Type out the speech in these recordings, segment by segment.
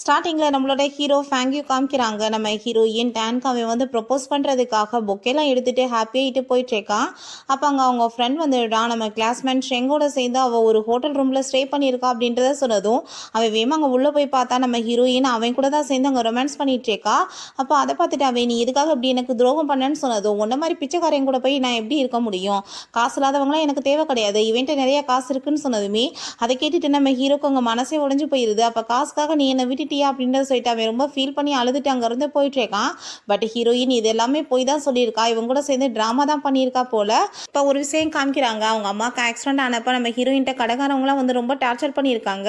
ஸ்டார்டிங்கில் நம்மளோட ஹீரோ ஃபேங்க்யூ காமிக்கிறாங்க. நம்ம ஹீரோயின் டேன்க்கு அவன் வந்து ப்ரொப்போஸ் பண்ணுறதுக்காக பொக்கெல்லாம் எடுத்துகிட்டு ஹாப்பியாகிட்டு போயிட்டுருக்கான். அப்போ அங்கே அவங்க ஃப்ரெண்ட் வந்துடுறான். நம்ம கிளாஸ்மேட் ஷெங்கோட சேர்ந்து அவள் ஒரு ஹோட்டல் ரூமில் ஸ்டே பண்ணியிருக்கா அப்படின்றத சொன்னதும் அவன் வேமா அங்கே உள்ளே போய் பார்த்தா நம்ம ஹீரோயின் அவன் கூட தான் சேர்ந்து அங்கே ரொமான்ஸ் பண்ணிகிட்ருக்கா. அப்போ அதை பார்த்துட்டு அவன் நீ எதுக்காக இப்படி எனக்கு துரோகம் பண்ணேன்னு சொன்னதும் உன்ன மாதிரி பிச்சைக்காரன் கூட போய் நான் எப்படி இருக்க முடியும், காசு இல்லாதவங்களாம் எனக்கு தேவை கிடையாது, இவன்ட்டு நிறைய காசு இருக்குன்னு சொன்னதுமே அதை கேட்டுட்டு நம்ம ஹீரோக்கு அங்கே மனசே உடஞ்சி போயிடுது. அப்போ காசுக்காக நீ என்னை விட்டு அப்படின்றத சொல்லிட்டு அவன் ரொம்ப ஃபீல் பண்ணி அழுதுட்டு அங்கேருந்து போயிட்டுருக்கான். பட் ஹீரோயின் இது எல்லாமே போய் தான் சொல்லியிருக்கா, இவங்க கூட சேர்ந்து ட்ராமா தான் பண்ணியிருக்கா போல. இப்போ ஒரு விஷயம் காமிக்கிறாங்க. அவங்க அம்மாவுக்கு ஆக்சிடென்ட் ஆனப்போ நம்ம ஹீரோயின்ட்ட கடைக்காரவங்களாம் வந்து ரொம்ப டார்ச்சர் பண்ணியிருக்காங்க.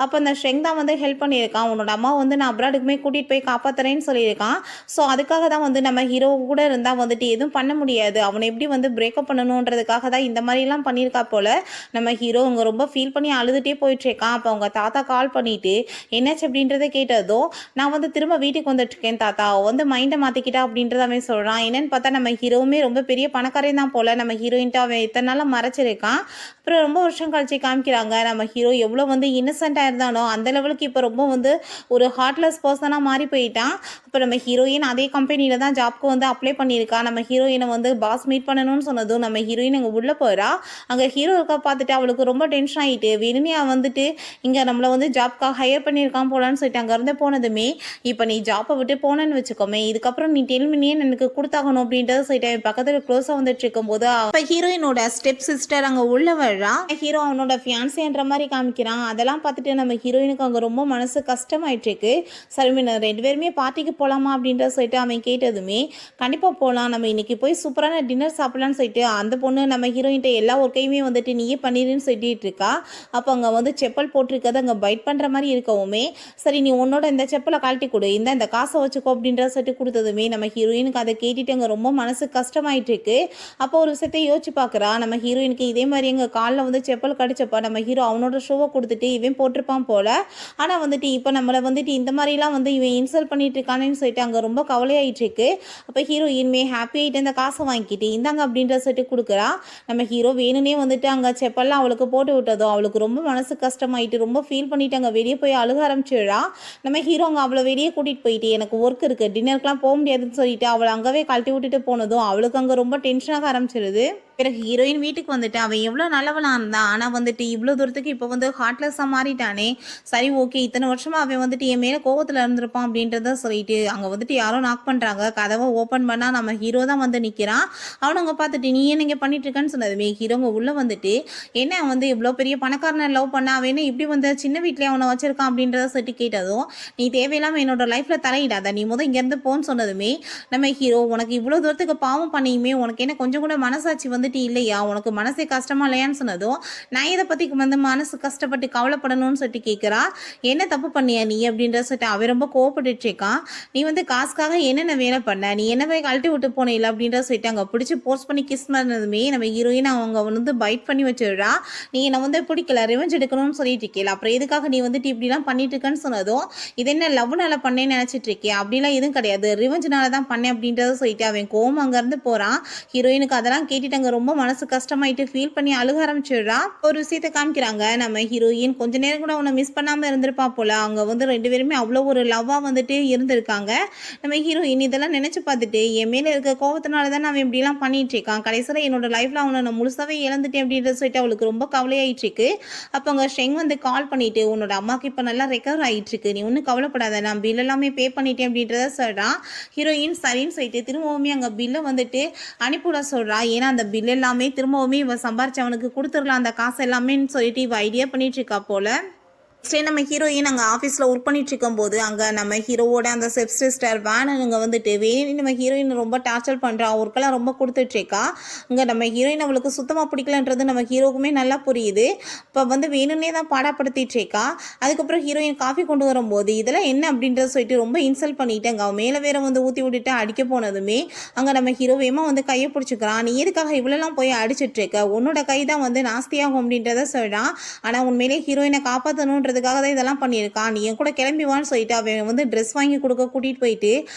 அப்போ அந்த ஷெங் தான் வந்து ஹெல்ப் பண்ணியிருக்கான். உன்னோட அம்மா வந்து நான் அப்ராடுக்குமே கூட்டிகிட்டு போய் காப்பாற்றுறேன்னு சொல்லியிருக்கான். ஸோ அதுக்காக தான் வந்து நம்ம ஹீரோ கூட இருந்தால் வந்துட்டு எதுவும் பண்ண முடியாது, அவனை எப்படி வந்து பிரேக்கப் பண்ணணுன்றதுக்காக தான் இந்த மாதிரிலாம் பண்ணியிருக்கா போல. நம்ம ஹீரோ அவங்க ரொம்ப ஃபீல் பண்ணி அழுதுகிட்டே போயிட்டுருக்கான். அப்போ அவங்க தாத்தா கால் பண்ணிவிட்டு என்னாச்சு அப்படின்றத கேட்டதோ நான் வந்து திரும்ப வீட்டுக்கு வந்துட்டுருக்கேன் தாத்தா, வந்து மைண்டை மாற்றிக்கிட்டா அப்படின்றத அவன் சொல்கிறான். என்னன்னு பார்த்தா நம்ம ஹீரோவுமே ரொம்ப பெரிய பணக்காரன் தான் போல். நம்ம ஹீரோயின்ட்டு அவன் இத்தனை நாளாக மறைச்சிருக்கான். அப்புறம் ரொம்ப வருஷம் கழிச்சு காமிக்கிறாங்க. நம்ம ஹீரோ எவ்வளோ வந்து இன்னசென்ட்டாக இருந்தானோ அந்த லெவலுக்கு இப்போ ரொம்ப வந்து ஒரு ஹார்ட்லெஸ் பர்சனாக மாறி போயிட்டான். இப்போ நம்ம ஹீரோயின் அதே கம்பெனியில் தான் ஜாப்க்கு வந்து அப்ளை பண்ணியிருக்கா. நம்ம ஹீரோயினை வந்து பாஸ் மீட் பண்ணணும்னு சொன்னதும் நம்ம ஹீரோயின் அங்கே உள்ளே போகிறா. அங்கே ஹீரோ இருக்கா பார்த்துட்டு அவளுக்கு ரொம்ப டென்ஷன் ஆகிட்டு வேணுமே வந்துட்டு இங்கே நம்மளை வந்து ஜாப்க்காக ஹையர் பண்ணியிருக்கான் போலான்னு சொல்லிட்டு அங்கேருந்து போனதுமே இப்போ நீ ஜாப்பை விட்டு போனேன்னு வச்சுக்கோமே, இதுக்கப்புறம் நீ டெல்மினியே எனக்கு கொடுத்தாகணும் அப்படின்றத சொல்லிட்டு பக்கத்தில் க்ளோஸாக வந்துட்டு இருக்கும்போது இப்போ ஹீரோயினோட ஸ்டெப் சிஸ்டர் அங்கே உள்ள வர்றா. ஹீரோ அவனோட ஃபியான்ஸேன்ற மாதிரி காமிக்கிறான். அதெல்லாம் பார்த்துட்டு நம்ம ஹீரோயினுக்கு அங்கே ரொம்ப மனசு கஷ்டமாயிட்டு இருக்கு. சரி நான் 2 பேருமே பார்ட்டிக்கு போகலாமா அப்படின்றத சொல்லிட்டு அவன் கேட்டதுமே கண்டிப்பாக போகலாம், நம்ம இன்னைக்கு போய் சூப்பரான டின்னர் சாப்பிடலான்னு சொல்லிட்டு அந்த பொண்ணு நம்ம ஹீரோயின்ட்ட எல்லா ஒர்க்கையுமே வந்துட்டு நீயே பண்ணிடுன்னு சொல்லிட்டு இருக்கா. அப்போ அங்கே வந்து செப்பல் போட்டிருக்கிறது அங்கே பைட் பண்ணுற மாதிரி இருக்கவுமே சரி நீ உன்னோட இந்த செப்பலை கழட்டி கொடு, இந்த காசை வச்சுக்கோ அப்படின்றத சொல்லிட்டு கொடுத்ததுமே நம்ம ஹீரோயினுக்கு அதை கேட்டுட்டு அங்கே ரொம்ப மனசு கஷ்டமாயிட்டு இருக்கு. அப்போ ஒரு விஷயத்தை யோசிச்சு பார்க்குறா. நம்ம ஹீரோயினுக்கு இதே மாதிரி எங்கள் காலில் வந்து செப்பல் கடிச்சப்பா நம்ம ஹீரோ அவனோட ஷோவை கொடுத்துட்டு இவன் போட்டிருப்பான் போல. ஆனால் வந்துட்டு இப்போ நம்மளை வந்துட்டு இந்த மாதிரிலாம் வந்து இவன் இன்சல்ட் பண்ணிட்டு இருக்கானேன்னு சொல்லிட்டு அங்கே ரொம்ப கவலையாயிட்டு இருக்கு. அப்போ ஹீரோயின்மே ஹாப்பி ஆகிட்டு அந்த காசை வாங்கிக்கிட்டு இந்தாங்க அப்படின்றத சொல்லிட்டு கொடுக்குறா. நம்ம ஹீரோ வேணும்னே வந்துட்டு அங்கே செப்பல்லாம் அவளுக்கு போட்டு விட்டதோ அவளுக்கு ரொம்ப மனசு கஷ்டமாயிட்டு ரொம்ப ஃபீல் பண்ணிட்டு அங்கே வெளியே போய் அழுக ஆரம்பிச்சிடுறா. நம்ம ஹீரோங்க அவளை வெளியே கூட்டிகிட்டு போயிட்டு எனக்கு ஒர்க் இருக்குது டின்னருக்குலாம் போக முடியாதுன்னு சொல்லிட்டு அவளை அங்கவே கழட்டி விட்டுட்டு போனதும் அவளுக்கு அங்கே ரொம்ப டென்ஷனாக ஆரம்பிச்சிருது. பிறகு ஹீரோயின் வீட்டுக்கு வந்துட்டு அவன் எவ்வளோ நல்லவனாக இருந்தான், ஆனால் வந்துட்டு இவ்வளோ தூரத்துக்கு இப்போ வந்து ஹார்ட்லெஸ்ஸாக மாறிட்டானே. சரி ஓகே இத்தனை வருஷமாக அவன் வந்துட்டு என் மேலே கோவத்தில் இருந்திருப்பான் அப்படின்றத சொல்லிட்டு அங்கே வந்துட்டு யாரோ நாக் பண்ணுறாங்க. கதவை ஓப்பன் பண்ணால் நம்ம ஹீரோ தான் வந்து நிற்கிறான். அவனுங்க பார்த்துட்டு நீ என்ன இங்கே பண்ணிட்டு இருக்கன்னு சொன்னதுமே ஹீரோங்க உள்ளே வந்துட்டு என்ன வந்து இவ்வளோ பெரிய பணக்காரனை லவ் பண்ண அவன் என்ன இப்படி வந்து சின்ன வீட்டிலே அவனை வச்சிருக்கான் அப்படின்றத சொல்லிட்டு கேட்டதும் நீ தேவையில்லாமல் என்னோட லைஃப்பில் தலையிடாத, நீ இங்கேருந்து போன்னு சொன்னதுமே நம்ம ஹீரோ உனக்கு இவ்வளோ தூரத்துக்கு பாவம் பண்ணியுமே உனக்கு என்ன கொஞ்சம் கூட மனசாட்சி வந்துட்டு இல்லையா, உனக்கு மனசே கஷ்டமா இல்லையான்னு சொன்னதும் நான் இதை பற்றி வந்து மனசு கஷ்டப்பட்டு கவலைப்படணும்னு சொல்லிட்டு கேட்குறா. என்ன தப்பு பண்ணியா நீ அப்படின்ற சொல்லிட்டு அவன் ரொம்ப கோவப்பட்டுட்டு இருக்கான். நீ வந்து காசுக்காக என்னென்ன வேலை பண்ண, நீ என்ன போய் கழட்டி விட்டு போன இல்லை அப்படின்ற சொல்லிட்டு அங்கே பிடிச்சி போஸ்ட் பண்ணி கிஸ் பண்ணதுமே நம்ம ஹீரோயின் அவங்க வந்து பைட் பண்ணி வச்சிடுறா. நீ என்னை வந்து பிடிக்கல ரிவெஞ்ச் எடுக்கணும்னு சொல்லிட்டு இருக்கேன், அப்புறம் எதுக்காக நீ வந்துட்டு இப்படிலாம் பண்ணிட்டு இருக்கன்னு சொன்னதும் இது என்ன லவ்னால பண்ணேன்னு நினச்சிட்டு இருக்கேன், அப்படிலாம் எதுவும் கிடையாது ரிவெஞ்ச்னால தான் பண்ணேன் அப்படின்றத சொல்லிட்டு அவன் கோவம் அங்கேருந்து போகிறான். ஹீரோயினுக்கு அதெல்லாம் கேட்டுட்டு அங்கே ரொம்ப மனசு கஷ்டமாயிட்டு ஃபீல் பண்ணி அழுக ஆரம்பிச்சிடுறா. ஒரு விஷயத்தை காமிக்கிறாங்க. நம்ம ஹீரோயின் கொஞ்ச நேரம் கூட அவனை மிஸ் பண்ணாமல் இருந்திருப்பா போல. அவங்க வந்து 2 பேருமே அவ்வளோ ஒரு லவ்வாக வந்துட்டு இருந்திருக்காங்க. நம்ம ஹீரோயின் இதெல்லாம் நினச்சி பார்த்துட்டு என் மேலே இருக்க கோவத்தினால தான் அவன் இப்படிலாம் பண்ணிட்டு இருக்கான், கடைசியில் என்னோட லைஃப்பில் அவனை நான் முழுசாவே இழந்துட்டேன் அப்படின்றத சொல்லிட்டு அவளுக்கு ரொம்ப கவலையாயிட்டு இருக்கு. அப்போ அங்கே ஷெங் வந்து கால் பண்ணிட்டு உன்னோட அம்மாவுக்கு இப்போ நல்லா ரெக்கவர் ஆகிட்டு இருக்கு, நீ ஒன்றும் கவலைப்படாத, நான் பில் எல்லாமே பே பண்ணிட்டேன் அப்படின்றத சொல்கிறான். ஹீரோயின் சரின்னு சொல்லிட்டு திரும்பவுமே அங்கே பில்லை வந்துட்டு அனுப்பிவிட சொல்கிறா. ஏன்னா அந்த பில் எல்லாமே திரும்பவுமே இவ சம்பாரிச்சு அவனுக்கு கொடுத்துடலாம் அந்த காசு எல்லாமேன்னு சொல்லிட்டு இவ ஐடியா பண்ணிட்டு இருக்கா போல. நெக்ஸ்ட் நம்ம ஹீரோயின் அங்கே ஆஃபீஸில் ஒர்க் பண்ணிட்டு இருக்கும்போது அங்கே நம்ம ஹீரோவோட அந்த செப் சிஸ்டர் வேணுங்க வந்துட்டு வேணும் நம்ம ஹீரோயின் ரொம்ப டார்ச்சர் பண்ணுறா, ஒர்க்கெல்லாம் ரொம்ப கொடுத்துட்ருக்கா. அங்கே நம்ம ஹீரோயின் அவளுக்கு சுத்தமாக பிடிக்கலன்றது நம்ம ஹீரோக்குமே நல்லா புரியுது. இப்போ வந்து வேணும்னே தான் பாடப்படுத்திட்டுருக்கா. அதுக்கப்புறம் ஹீரோயின் காஃபி கொண்டு வரும்போது இதெல்லாம் என்ன அப்படின்றத சொல்லிட்டு ரொம்ப இன்சல்ட் பண்ணிட்டு அங்கே அவன் மேலே வேற வந்து ஊற்றி விட்டுட்டு அடிக்க போனதுமே அங்கே நம்ம ஹீரோவேமா வந்து கையை பிடிச்சிக்கிறான். நீ எதுக்காக இவ்வளோலாம் போய் அடிச்சிட்ருக்க, உன்னோட கை தான் வந்து நாஸ்தியாகும் அப்படின்றத சொல்கிறான். ஆனால் உண்மையிலே ஹீரோயினை காப்பாற்றணுன்ற பண்ணுறதுக்காக தான் இதெல்லாம் பண்ணியிருக்கான், நீ என் கூட கிளம்பி வான்னு சொல்லிட்டு அவன் வந்து ட்ரெஸ் வாங்கி கொடுக்க கூட்டிகிட்டு போயிட்டு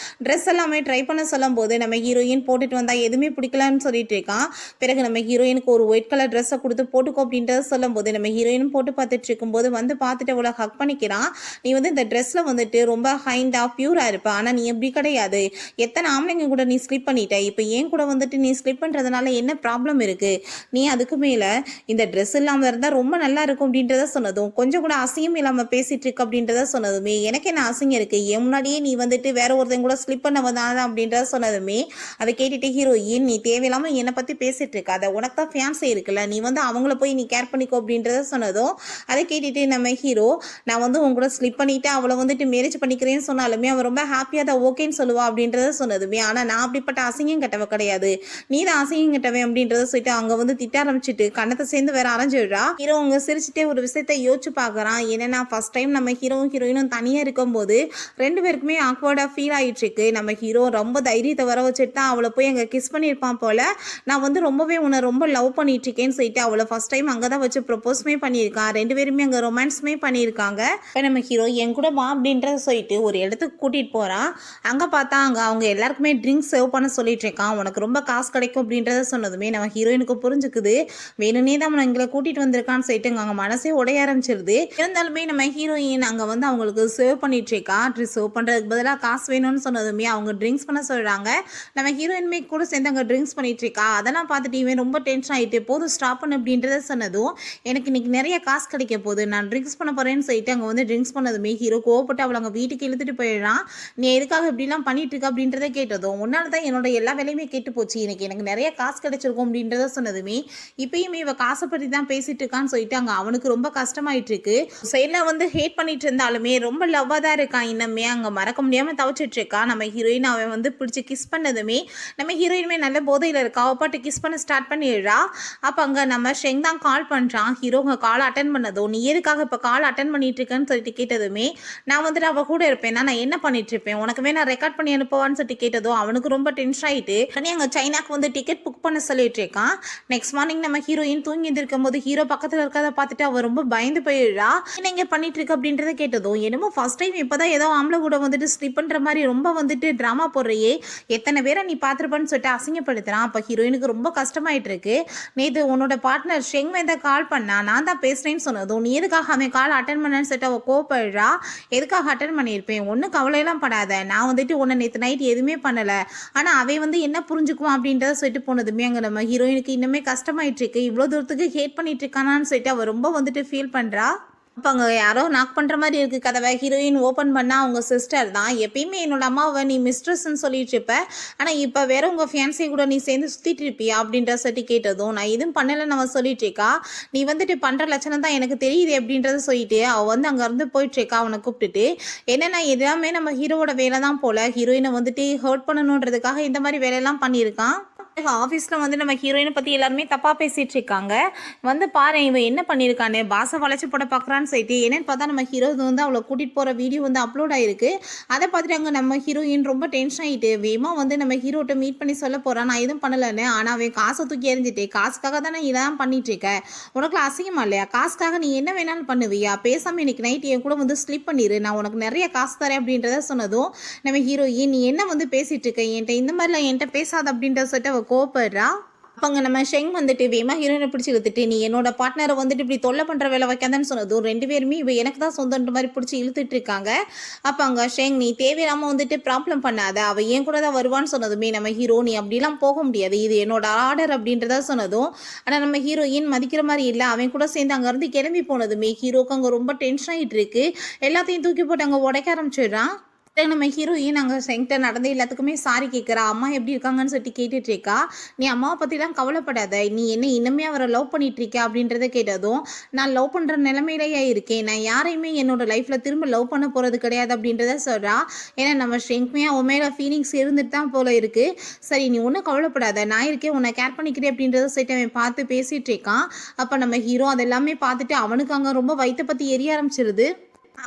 ட்ரெஸ் எல்லாமே ட்ரை பண்ண சொல்லும்போது நம்ம ஹீரோயின் போட்டுட்டு வந்தால் எதுவுமே பிடிக்கலன்னு சொல்லிட்டு இருக்கான். பிறகு நம்ம ஹீரோயினுக்கு ஒரு ஒயிட் கலர் ட்ரெஸ்ஸை கொடுத்து போட்டுக்கோ அப்படின்றத சொல்லும்போது நம்ம ஹீரோயினும் போட்டு பார்த்துட்டு இருக்கும்போது வந்து பார்த்துட்டு அவ்வளோ ஹக் பண்ணிக்கிறான். நீ வந்து இந்த ட்ரெஸ்ஸில் வந்துட்டு ரொம்ப ஹைண்டாக பியூராக இருப்ப, ஆனால் நீ எப்படி கிடையாது, எத்தனை ஆம்பளைங்க கூட நீ ஸ்லிப் பண்ணிட்ட, இப்போ ஏன் கூட வந்துட்டு நீ ஸ்லிப் பண்ணுறதுனால என்ன ப்ராப்ளம் இருக்குது, நீ அதுக்கு மேலே இந்த ட்ரெஸ் இல்லாமல் இருந்தால் ரொம்ப நல்லா இருக்கும் அப்படின்றத சொன்னதும், கொஞ்சம் கூட அசிங்கம் இல்லாமல் பேசிகிட்டு இருக்கு அப்படின்றத சொன்னதுமே, எனக்கு என்ன அசிங்கம் இருக்குது, என் முன்னாடியே நீ வந்துட்டு வேற ஒருத்தங்க கூட ஸ்லிப் பண்ண வந்தாதான் அப்படின்றத சொன்னதுமே அதை கேட்டுட்டு ஹீரோயின், நீ தேவையில்லாமல் என்னை பற்றி பேசிகிட்டு இருக்காத, உனக்கு தான் ஃபியான்ஸே இருக்குல்ல, நீ வந்து அவங்கள போய் நீ கேர் பண்ணிக்கோ அப்படின்றத சொன்னதும், அதை கேட்டுட்டு நம்ம ஹீரோ, நான் வந்து உங்க கூட ஸ்லிப் பண்ணிவிட்டு அவளை வந்துட்டு மேரேஜ் பண்ணிக்கிறேன்னு சொன்னாலுமே அவள் ரொம்ப ஹாப்பியாக தான் ஓகேன்னு சொல்லுவா அப்படின்றத சொன்னதுமே, ஆனால் நான் அப்படிப்பட்ட அசிங்கம் கட்டவ கிடையாது, நீ தான் அசிங்கம் கட்டவன் அப்படின்றத சொல்லிட்டு அங்கே வந்து திட்ட ஆரம்பிச்சுட்டு கண்ணத்தை சேர்ந்து வேற அரைஞ்சிடுறா. ஹீரோ அவங்க சிரிச்சுட்டே ஒரு விஷயத்தை யோசிச்சு பார்க்குறான். என்னன்னா ஃபர்ஸ்ட் டைம் நம்ம ஹீரோவும் ஹீரோயினும் தனியாக இருக்கும்போது ரெண்டு பேருக்குமே ஆக்வர்டாக ஃபீல் ஆகிட்டு இருக்கு. நம்ம ஹீரோ ரொம்ப தைரியத்தை வர வச்சுட்டு தான் அவளை போய் அங்கே கிஸ் பண்ணியிருப்பான் போல, நான் வந்து ரொம்பவே உன்னை ரொம்ப லவ் பண்ணிட்டு இருக்கேன்னு சொல்லிட்டு அவளை ஃபர்ஸ்ட் டைம் அங்கே தான் வச்சு ப்ரப்போஸ்மே பண்ணியிருக்கான். ரெண்டு பேருமே அங்கே ரொமான்ஸுமே பண்ணியிருக்காங்க. இப்போ நம்ம ஹீரோ என் கூட வா அப்படின்றத சொல்லிட்டு ஒரு இடத்துக்கு கூட்டிகிட்டு போகிறான். அங்கே பார்த்தா அங்கே அவங்க எல்லாருக்குமே ட்ரிங்க்ஸ் சர்வ் பண்ண சொல்லிட்டு இருக்கான். உனக்கு ரொம்ப காசு கிடைக்கும் அப்படின்றத சொன்னதுமே நம்ம ஹீரோயினுக்கு புரிஞ்சுக்குது, வேணும்னே தான் அவனை எங்களை கூட்டிகிட்டு வந்திருக்கான்னு சொல்லிட்டு அங்கே மனசே உடைய ஆரம்பிச்சிருது. இருந்தாலுமே நம்ம ஹீரோயின் அங்கே வந்து அவங்களுக்கு சர்வ் பண்ணிட்டு இருக்கா. சர்வ் பண்ணுறதுக்கு பதிலாக காசு வேணும்னு சொன்னதுமே அவங்க ட்ரிங்க்ஸ் பண்ண சொல்கிறாங்க. நம்ம ஹீரோயின்மே கூட சேர்ந்து அங்கே ட்ரிங்க்ஸ் பண்ணிட்டு இருக்கா. அதெல்லாம் பார்த்துட்டு இவன் ரொம்ப டென்ஷன் ஆகிட்டு போதும் ஸ்டாப் பண்ணு அப்படின்றத சொன்னதும், எனக்கு இன்னைக்கு நிறைய காசு கிடைக்க போகுது, நான் ட்ரிங்க்ஸ் பண்ண போகிறேன்னு சொல்லிட்டு அங்கே வந்து ட்ரிங்க்ஸ் பண்ணதுமே ஹீரோ கோவப்பட்டு அவளை அங்கே வீட்டுக்கு இழுத்துட்டு போயிடுறான். நீ எதுக்காக இப்படிலாம் பண்ணிட்டு இருக்க அப்படின்றத கேட்டதும், உன்னால தான் என்னோட எல்லா வேலையுமே கேட்டு போச்சு, எனக்கு நிறைய காசு கிடைச்சிருக்கும் அப்படின்றத சொன்னதுமே, இப்பயுமே இவ காசை பற்றி தான் பேசிட்டு இருக்கான்னு சொல்லிட்டு அங்கே அவனுக்கு ரொம்ப கஷ்டமாயிட்டு இருக்கு. சைடில் வந்து ஹேட் பண்ணிட்டு இருந்தாலுமே ரொம்ப லவ்வாக தான் இருக்கான். இன்னமே அங்கே மறக்க முடியாமல் தவிச்சிட்டு இருக்கா. நம்ம ஹீரோயின் அவன் வந்து பிடிச்சி கிஸ் பண்ணதுமே நம்ம ஹீரோயினுமே நல்ல போதையில் இருக்கா. அவள் பாட்டு கிஸ் பண்ண ஸ்டார்ட் பண்ணிடுறா. அப்போ அங்கே நம்ம ஷெங் தான் கால் பண்ணுறான். ஹீரோ உங்கள் கால் அட்டன் பண்ணதும், நீ எதுக்காக இப்போ கால் அட்டன் பண்ணிட்டு இருக்கேன்னு சொல்லிட்டு கேட்டதுமே, நான் வந்துட்டு அவள் கூட இருப்பேன், நான் என்ன பண்ணிட்டு இருப்பேன், உனக்கு வேணா ரெக்கார்ட் பண்ணி அனுப்புவான்னு சொல்லிட்டு கேட்டதும் அவனுக்கு ரொம்ப டென்ஷன் ஆகிட்டு அங்கே சைனாக்கு வந்து டிக்கெட் புக் பண்ண சொல்லிட்டு இருக்கான். நெக்ஸ்ட் மார்னிங் நம்ம ஹீரோயின் தூங்கி இருக்கும் போது ஹீரோ பக்கத்தில் இருக்கிறத பார்த்துட்டு அவள் ரொம்ப பயந்து போயிடுறா. என்ன இங்கே பண்ணிட்டு இருக்கு அப்படின்றத கேட்டதும், என்னமோ ஃபர்ஸ்ட் டைம் இப்போதான் ஏதோ ஆம்பளை கூட வந்துட்டு ஸ்லிப் பண்ணுற மாதிரி ரொம்ப வந்துட்டு ட்ராமா போடுறையே, எத்தனை பேரை நீ பார்த்துருப்பான்னு சொல்லிட்டு அசிங்கப்படுத்துறான். அப்போ ஹீரோயினுக்கு ரொம்ப கஷ்டமாயிட்டு இருக்கு. நேற்று உன்னோட பார்ட்னர் ஷெங் தான் கால் பண்ணா, நான் தான் பேசுகிறேன்னு சொன்னதும், நீ எதுக்காக அவன் கால் அட்டன் பண்ணேன்னு சொல்லிட்டு அவள் கோவப்படுறா. எதுக்காக அட்டன் பண்ணியிருப்பேன், ஒன்றும் கவலையெல்லாம் படாத, நான் வந்துட்டு உன்னை நேற்று நைட் எதுவுமே பண்ணலை, ஆனால் அவன் வந்து என்ன புரிஞ்சுக்குவான் அப்படின்றத சொல்லிட்டு போனதுமே அங்கே நம்ம ஹீரோயினுக்கு இன்னுமே கஷ்டமாயிட்டு இருக்கு. இவ்வளோ தூரத்துக்கு ஹேட் பண்ணிட்டு இருக்கானான்னு சொல்லிட்டு அவள் ரொம்ப வந்துட்டு ஃபீல் பண்ணுறா. அப்போ அங்கே யாரோ நாக் பண்ணுற மாதிரி இருக்குது கதவை. ஹீரோயின் ஓப்பன் பண்ணால் அவங்க சிஸ்டர் தான். எப்பயுமே என்னோட அம்மாவை நீ மிஸ்ட்ரஸ்ன்னு சொல்லிட்டு இருப்ப, ஆனால் இப்போ வேற உங்கள் ஃபியான்ஸே கூட நீ சேர்ந்து சுற்றிட்டு இருப்பியா அப்படின்ற சொல்லி கேட்டதும், நான் எதுவும் பண்ணலைன்னு அவன் சொல்லிட்டு இருக்கா. நீ வந்துட்டு பண்ணுற லட்சணம் தான் எனக்கு தெரியுது அப்படின்றத சொல்லிட்டு அவள் வந்து அங்கேருந்து போயிட்டுருக்கா அவனை கூப்பிட்டுட்டு. என்னென்னா எல்லாமே நம்ம ஹீரோவோட வேலை தான் போல், ஹீரோயினை வந்துட்டு ஹர்ட் பண்ணணுன்றதுக்காக இந்த மாதிரி வேலையெல்லாம் பண்ணியிருக்கான். ஆஃபீஸில் வந்து நம்ம ஹீரோயினை பற்றி எல்லாருமே தப்பாக பேசிகிட்டு இருக்காங்க. வந்து பாரு இவன் என்ன பண்ணியிருக்கானே, பாசை வளைச்சி போட பார்க்குறான்னு சொல்லிட்டு என்னென்னு பார்த்தா நம்ம ஹீரோ வந்து அவளை கூட்டிகிட்டு போகிற வீடியோ வந்து அப்லோட் ஆகிருக்கு. அதை பார்த்துட்டு அங்கே நம்ம ஹீரோயின் ரொம்ப டென்ஷன் ஆகிட்டு வேகமாக வந்து நம்ம ஹீரோட்ட மீட் பண்ணி சொல்ல போகிறான், நான் எதுவும் பண்ணலைன்னு. ஆனால் அவன் காசை தூக்கி எறிஞ்சிட்டே, காசுக்காக தானே இதெல்லாம் பண்ணிட்டு இருக்க, உனக்குலாம் அசிங்கமா இல்லையா, காசுக்காக நீ என்ன வேணாலும் பண்ணுவியா, பேசாமல் இன்னைக்கு நைட் என் கூட வந்து ஸ்லிப் பண்ணிடு, நான் உனக்கு நிறைய காசு தரேன் அப்படின்றத சொன்னதும் நம்ம ஹீரோயின், நீ என்ன வந்து பேசிகிட்டு இருக்க, என்கிட்ட இந்த மாதிரிலாம் என்கிட்ட பேசாத அப்படின்றத சொல்லிட்டு கோப்படுறா. அப்போங்க நம்ம ஷெங் வந்துட்டு வேமா ஹீரோயினை பிடிச்சி இழுத்துட்டு, நீ என்னோட பார்ட்னரை வந்துட்டு இப்படி தொல்லை பண்ணுற வேலை வைக்காதான்னு சொன்னதும் ரெண்டு பேருமே இவ எனக்கு தான் சொந்தன்ற மாதிரி பிடிச்சி இழுத்துட்டு இருக்காங்க. அப்போ அங்கே ஷெங், நீ தேவையில்லாமல் வந்துட்டு ப்ராப்ளம் பண்ணாத, அவள் ஏன் கூட தான் வருவான்னு சொன்னதுமே நம்ம ஹீரோ, நீ அப்படிலாம் போக முடியாது, இது என்னோட ஆர்டர் அப்படின்றத சொன்னதும், ஆனால் நம்ம ஹீரோயின் மதிக்கிற மாதிரி இல்லை. அவன் கூட சேர்ந்து அங்கேருந்து கிளம்பி போனதுமே ஹீரோக்கு அங்கே ரொம்ப டென்ஷன் ஆகிட்டு இருக்கு. எல்லாத்தையும் தூக்கி போட்டு அங்கே உடைக்க ஆரம்பிச்சிடுறான். நம்ம ஹீரோயின் அங்கே சென்டர் நடந்த எல்லாத்துக்குமே சாரி கேட்குறா. அம்மா எப்படி இருக்காங்கன்னு சொல்லிட்டு கேட்டுட்டு இருக்கா. நீ அம்மாவை பற்றிலாம் கவலைப்படாத, நீ என்ன இன்னுமே அவரை லவ் பண்ணிட்டு இருக்க அப்படின்றத கேட்டதும், நான் லவ் பண்ணுற நிலைமையிலேயே இருக்கேன், நான் யாரையுமே என்னோட லைஃப்பில் திரும்ப லவ் பண்ண போகிறது கிடையாது அப்படின்றத சொல்கிறா. ஏன்னா நம்ம ஷெங்க்மே அவன் மேலே ஃபீலிங்ஸ் இருந்துட்டு தான் போல இருக்குது. சரி நீ ஒன்றும் கவலைப்படாத, நான் இருக்கேன், உன்னை கேர் பண்ணிக்கிறேன் அப்படின்றத சொல்லிட்டு அவன் பார்த்து பேசிகிட்டு இருக்கான். அப்போ நம்ம ஹீரோ அதெல்லாமே பார்த்துட்டு அவனுக்கு அங்கே ரொம்ப வயிற்றை பற்றி எரிய ஆரம்பிச்சிருது.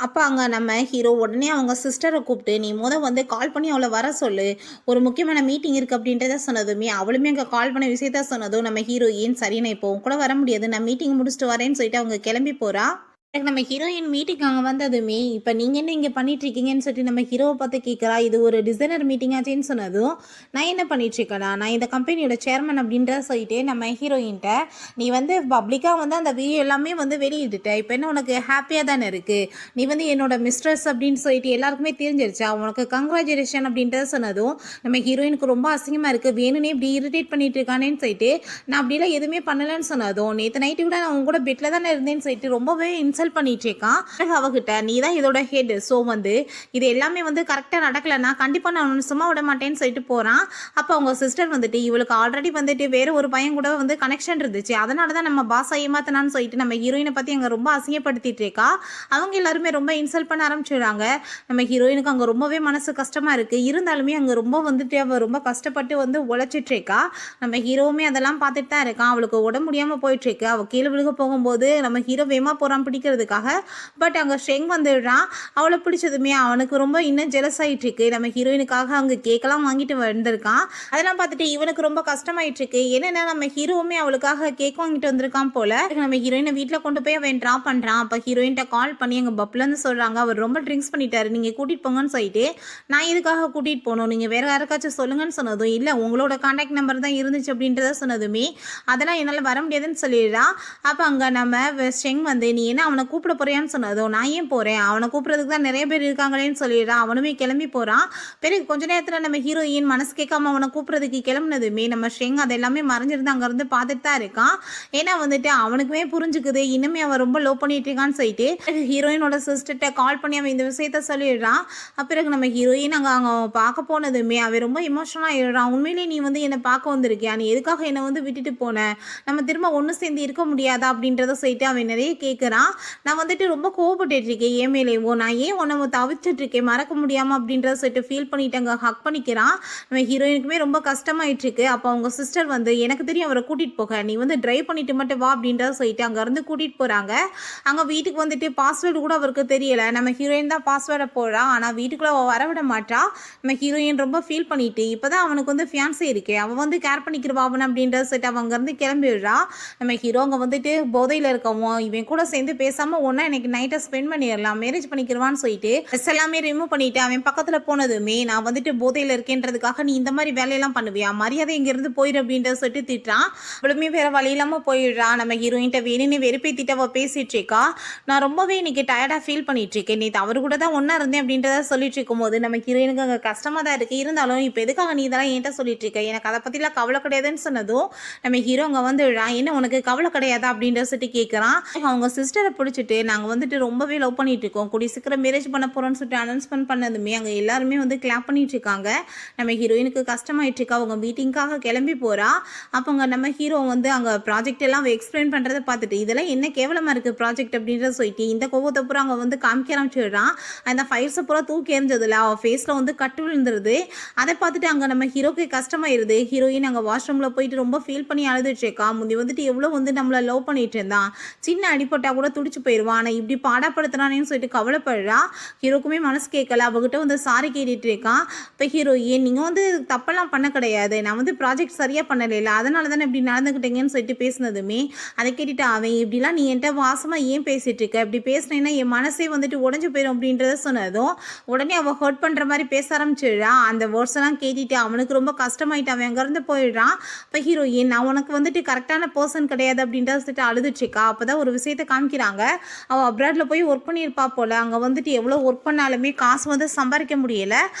அப்போ அங்கே நம்ம ஹீரோ உடனே அவங்க சிஸ்டரை கூப்பிட்டு, நீ வந்து கால் பண்ணி அவளை வர சொல்லு, ஒரு முக்கியமான மீட்டிங் இருக்குது அப்படின்றத சொன்னதுமே அவளுமே அங்கே கால் பண்ண விஷயத்த சொன்னதும் நம்ம ஹீரோயின், சரி நான் இப்போ கூட வர முடியாது, நான் மீட்டிங் முடிச்சுட்டு வரேன்னு சொல்லிட்டு அவங்க கிளம்பி போகிறா. எனக்கு நம்ம ஹீரோயின் மீட்டிங் அங்க வந்ததுமே, "இப்ப நீங்க என்ன இங்க பண்ணிட்டுருக்கீங்கன்னு?" சொல்லிட்டு நம்ம ஹீரோவ பார்த்து கேட்கிறா. இது ஒரு டிசைனர் மீட்டிங் ஆச்சேன்னு சொன்னதும், "நான் என்ன பண்ணிட்டுருக்கேனா, நான் இந்த கம்பெனியோட சேர்மன்" அப்படின்றத சொல்லிட்டு நம்ம ஹீரோயின்ட்ட, "நீ வந்து பப்ளிக்கா வந்து அந்த வீடியோ எல்லாமே வந்து வெளியிட்டுட்ட. இப்ப என்ன உனக்கு ஹேப்பியா தானே இருக்கு? நீ வந்து என்னோட மிஸ்ட்ரஸ் அப்படின்னு சொல்லிட்டு எல்லாருக்குமே தெரிஞ்சிருச்சா? உனக்கு கங்ராச்சுலேஷன்" அப்படின்றத சொன்னதும், நம்ம ஹீரோயினுக்கு ரொம்ப அசிங்கமா இருக்கு. வேணும்னே இப்படி இரிட்டேட் பண்ணிட்டு இருக்கானேன்னு சொல்லிட்டு, "நான் அப்படிலாம் எதுவுமே பண்ணலன்னு" சொன்னதும், "நேத்து நைட்டு கூட நான் உன் கூட பெட்ல தானே இருந்தேன்னு" சொல்லிட்டு ரொம்பவே இன்சல்ட் பண்ணிட்டு இருக்கான். பிறகு அவகிட்ட, "நீ தான் இதோட ஹெட். ஸோ வந்து இது எல்லாமே வந்து கரெக்ட்டா நடக்கலன்னா, கண்டிப்பா நான் உன்ன சும்மா விட மாட்டேன்னு" சொல்லிட்டு போறான். அப்ப அவங்க சிஸ்டர் வந்துட்டு, "இவளுக்கு ஆல்ரெடி வந்துட்டு வேற ஒரு பையன் கூட வந்து கனெக்ஷன் இருந்துச்சு. அதனால தான் நம்ம பாஸ ஏமாத்துனான்னு" சொல்லிட்டு நம்ம ஹீரோயின பத்தி அங்க ரொம்ப அசிங்கப்படுத்திட்டு இருக்கா. அவங்க எல்லாருமே ரொம்ப இன்சல்ட் பண்ண ஆரம்பிச்சுடுறாங்க. நம்ம ஹீரோயினுக்கு அங்க ரொம்பவே மனசு கஷ்டமா இருக்கு. இருந்தாலுமே அங்க ரொம்ப வந்துட்டு அவ ரொம்ப கஷ்டப்பட்டு வந்து உழைச்சிட்டு இருக்கா. நம்ம ஹீரோவுமே அதெல்லாம் பார்த்துட்டு தான் இருக்கான். அவளுக்கு உடம்பு முடியாம போயிட்டு இருக்கு. அவ கீழ விழுக போகும்போது நம்ம ஹீரோ வேகமா போறான் பிடிக்கிறதுக்காக. பட் அங்க ஷெங் வந்துடுறான். அவள பிடிச்சதுமே அவனுக்கு ரொம்ப இன்னும் ஜெலஸ் ஆயிட்டு இருக்கு. நம்ம ஹீரோயினுக்காக அங்க கேக்கெல்லாம் வாங்கிட்டு வந்திருக்கான். அதெல்லாம் பார்த்துட்டு இவனுக்கு ரொம்ப கஷ்டமாயிட்டு இருக்கு. என்னன்னா நம்ம ஹீரோவுமே அவளுக்காக கேக் வாங்கிட்டு வந்திருக்கான் போல. நம்ம ஹீரோயின வீட்ல கொண்டு போய் அவன் ட்ராப் பண்றான். அப்ப ஹீரோயின்ட்ட கால் பண்ணி எங்க பப்லன்னு சொல்றாங்க. அவர் ரொம்ப ட்ரிங்க்ஸ் பண்ணிட்டாரு. நீங்க கூட்டிட்டு போங்கன்னு சொல்லிட்டு, நான் எதுக்காக கூட்டிட்டு போணும்? நீங்க வேற யாருக்காச்சும் சொல்லுங்கன்னு சொன்னதும், இல்ல உங்களோட கான்டாக்ட் நம்பர் தான் இருந்துச்சு அப்படின்றத சொன்னதுமே, அதெல்லாம் என்னால வர முடியாதுன்னு சொல்லிடுறான். அப்ப அங்க நம்ம ஷெங் வந்து, நீ என்ன அவன கூப்பிட போறியான்னு சொன்னதும், நான் ஏன் போறேன்? அவன கூப்பிடுறதுக்கு தான் நெறைய பேர் இருக்காங்களேன்னு சொல்லிடுறான். அவனுமே கிளம்பி போறான். பிறகு கொஞ்ச நேரத்துல நம்ம ஹீரோயின் மனசு கேட்காம அவன கூப்பிடுறதுக்கு கிளம்புனதுமே, நம்ம ஷெங் அது எல்லாமே மறைஞ்சிருந்து அங்க இருந்து பார்த்துட்டு தான் இருக்கான். ஏன்னா வந்துட்டு அவனுக்குமே புரிஞ்சுக்குது. இன்னுமே அவன் ரொம்ப லவ் பண்ணிட்டு இருக்கான்னு சொல்லிட்டு, ஹீரோயினோட சிஸ்டர்ட்ட கால் பண்ணி அவன் இந்த விஷயத்த சொல்லிடுறான். பிறகு நம்ம ஹீரோயின் அங்க அங்க பார்க்க போனதுமே அவன் ரொம்ப எமோஷனலா ஆயிடுறான். உண்மையிலேயே நீ வந்து என்ன பார்க்க வந்திருக்கியா? நீ எதுக்காக என்ன வந்து விட்டுட்டு போன? நம்ம திரும்ப ஒண்ணு சேர்ந்து இருக்க முடியாதா? அப்படின்றத சொல்லிட்டு அவன் நிறைய கேட்குறான். நான் வந்துட்டு ரொம்ப கோவப்பட்டுட்டு இருக்கேன் என் மேலேயும். நான் ஏன் உன்ன தவிர்த்துட்டு இருக்கேன் மறக்க முடியாம அப்படின்றத சொல்லிட்டு ஃபீல் பண்ணிட்டு அங்க ஹக் பண்ணிக்கிறான். நம்ம ஹீரோயினுக்குமே ரொம்ப கஷ்டமாயிட்டு இருக்கு. அப்போ அவங்க சிஸ்டர் வந்து, எனக்கு தெரியும் அவரை கூட்டிட்டு போக. நீ வந்து டிரைவ் பண்ணிட்டு மட்டும் வா அப்படின்றத சொல்லிட்டு அங்கேருந்து கூட்டிட்டு போறாங்க. அங்க வீட்டுக்கு வந்துட்டு பாஸ்வேர்டு கூட அவருக்கு தெரியல. நம்ம ஹீரோயின் தான் பாஸ்வேர்டை போடுறா. ஆனா வீட்டுக்குள்ள அவ வரவிட மாட்டா. நம்ம ஹீரோயின் ரொம்ப ஃபீல் பண்ணிட்டு, இப்பதான் அவனுக்கு வந்து ஃபியான்சே இருக்கே. அவ வந்து கேர் பண்ணிக்கிறவா அவன அப்படின்றத சொல்லிட்டு அவ அங்கேருந்து கிளம்பிடுறா. நம்ம ஹீரோ அங்க வந்துட்டு போதையில இருக்கவும், இவன் கூட சேர்ந்து பேசாம ஒண்ணா இன்னைக்கு நைட்டை ஸ்பெண்ட் பண்ணிடலாம். மேரேஜ் பண்ணிக்கிறவான்னு சொல்லிட்டு ட்ரெஸ் எல்லாமே ரிமூவ் பண்ணிட்டு அவன் பக்கத்துல போனதுமே, நான் வந்துட்டு போதையில இருக்கேன்றதுக்காக நீ இந்த மாதிரி வேலையெல்லாம் பண்ணுவியா? மரியாதை இங்கிருந்து போயிரு அப்படின்றத சொல்லிட்டு திட்டுறான். அவளுமே வேற வழி இல்லாம போயிடுறா. நம்ம ஹீரோயின்ட்ட வேணும்னே வெறுப்பேத்திட்டு அவ பேசிட்டு இருக்கா. நான் ரொம்பவே இன்னைக்கு டயர்டா ஃபீல் பண்ணிட்டு இருக்கேன். நேத்து அவரு கூட தான் ஒண்ணா இருந்தேன் அப்படின்றத சொல்லிட்டு இருக்கும்போது, நம்ம ஹீரோயினுக்கு அங்க கஷ்டமா தான் இருக்கு. இருந்தாலும் இப்ப எதுக்காக நீ இதெல்லாம் என்கிட்ட சொல்லிட்டு இருக்க? எனக்கு அதை பத்திலாம் கவலை கிடையாதுன்னு சொன்னதும், நம்ம ஹீரோ அங்க வந்துடுறான். என்ன உனக்கு கவலை கிடையாதா? அப்படின்றத சொல்லிட்டு கேட்கறான். அவங்க சிஸ்டரை பிடிச்சிட்டு நாங்க வந்துட்டு ரொம்பவே லவ் பண்ணிட்டு இருக்கோம். கூடிய சீக்கிரம் மேரேஜ் பண்ண போறோம்னு சொல்லிட்டு அனௌன்ஸ்மெண்ட் பண்ணதுமே அங்க எல்லாருமே வந்து கிளாப் பண்ணிட்டு இருக்காங்க. நம்ம ஹீரோயினுக்கு கஷ்டமாயிட்டு இருக்கு. அவங்க மீட்டிங்காக கிளம்பி போறா. அப்பங்க நம்ம ஹீரோ வந்து அங்க ப்ராஜெக்ட் எல்லாம் எக்ஸ்பிளைன் பண்றதை பார்த்துட்டு, இதெல்லாம் என்ன கேவலமா இருக்கு ப்ராஜெக்ட் அப்படின்றத சொல்லிட்டு இந்த கோவத்தை பூரா அங்க வந்து காமிக்க ஆரம்பிச்சிடுறான். அந்த ஃபைல்ஸை பூரா தூக்கி எறிஞ்சதுல அவ ஃபேஸ்ல வந்து கட்டு விழுந்துருது. அதை பார்த்துட்டு அங்க நம்ம ஹீரோக்கு கஷ்டமாயிருது. ஹீரோயின் அங்க வாஷ்ரூம்ல போயிட்டு ரொம்ப ஃபீல் பண்ணி அழுதுட்டு இருக்கா. முந்தி வந்துட்டு எவ்வளவு வந்து நம்மள லவ் பண்ணிட்டு இருந்தான். சின்ன அடிப்பட்டா கூட துடிச்சு போயிடுவான். ஆனா இப்படி பாடப்படுத்துறானேன்னு சொல்லிட்டு கவலைப்படுறா. ஹீரோக்குமே மனசு கேட்கல. அவகிட்ட வந்து சாரி கேட்டுட்டு இருக்கான். இப்போ ஹீரோயின், நீங்க வந்து தப்பெல்லாம் பண்ண கிடையாது. நான் வந்து ப்ராஜெக்ட் சரியா பண்ணலைல. அதனால தானே இப்படி நடந்துக்கிட்டீங்கன்னு சொல்லிட்டு பேசினதுமே, அதை கேட்டுட்டு அவன், இப்படிலாம் நீ என்கிட்ட வாசமா ஏன் பேசிட்டு இருக்க? இப்படி பேசினேன்னா என் மனசே வந்துட்டு உடஞ்சு போயிடும் அப்படின்றத சொன்னதும், உடனே அவ ஹர்ட் பண்ற மாதிரி பேச ஆரம்பிச்சிடுறா. அந்த வேர்ட்ஸ் எல்லாம் கேட்டுட்டு அவனுக்கு ரொம்ப கஷ்டமாயிட்டு அவன் அங்கேருந்து போயிடுறான். இப்போ ஹீரோயின், நான் உனக்கு வந்துட்டு கரெக்டான பர்சன் கிடையாது அப்படின்றத சொல்லிட்டு அழுதுட்டு இருக்கா. அப்பதான் ஒரு விஷயத்தை காமிக்கிறாங்க. அவள் அப்ராட்ல போய் ஒர்க் பண்ணியிருப்பா போல. அங்கே வந்துட்டு எவ்வளோ ஒர்க் பண்ணாலுமே காசு வந்து சம்பாதிக்க முடியல.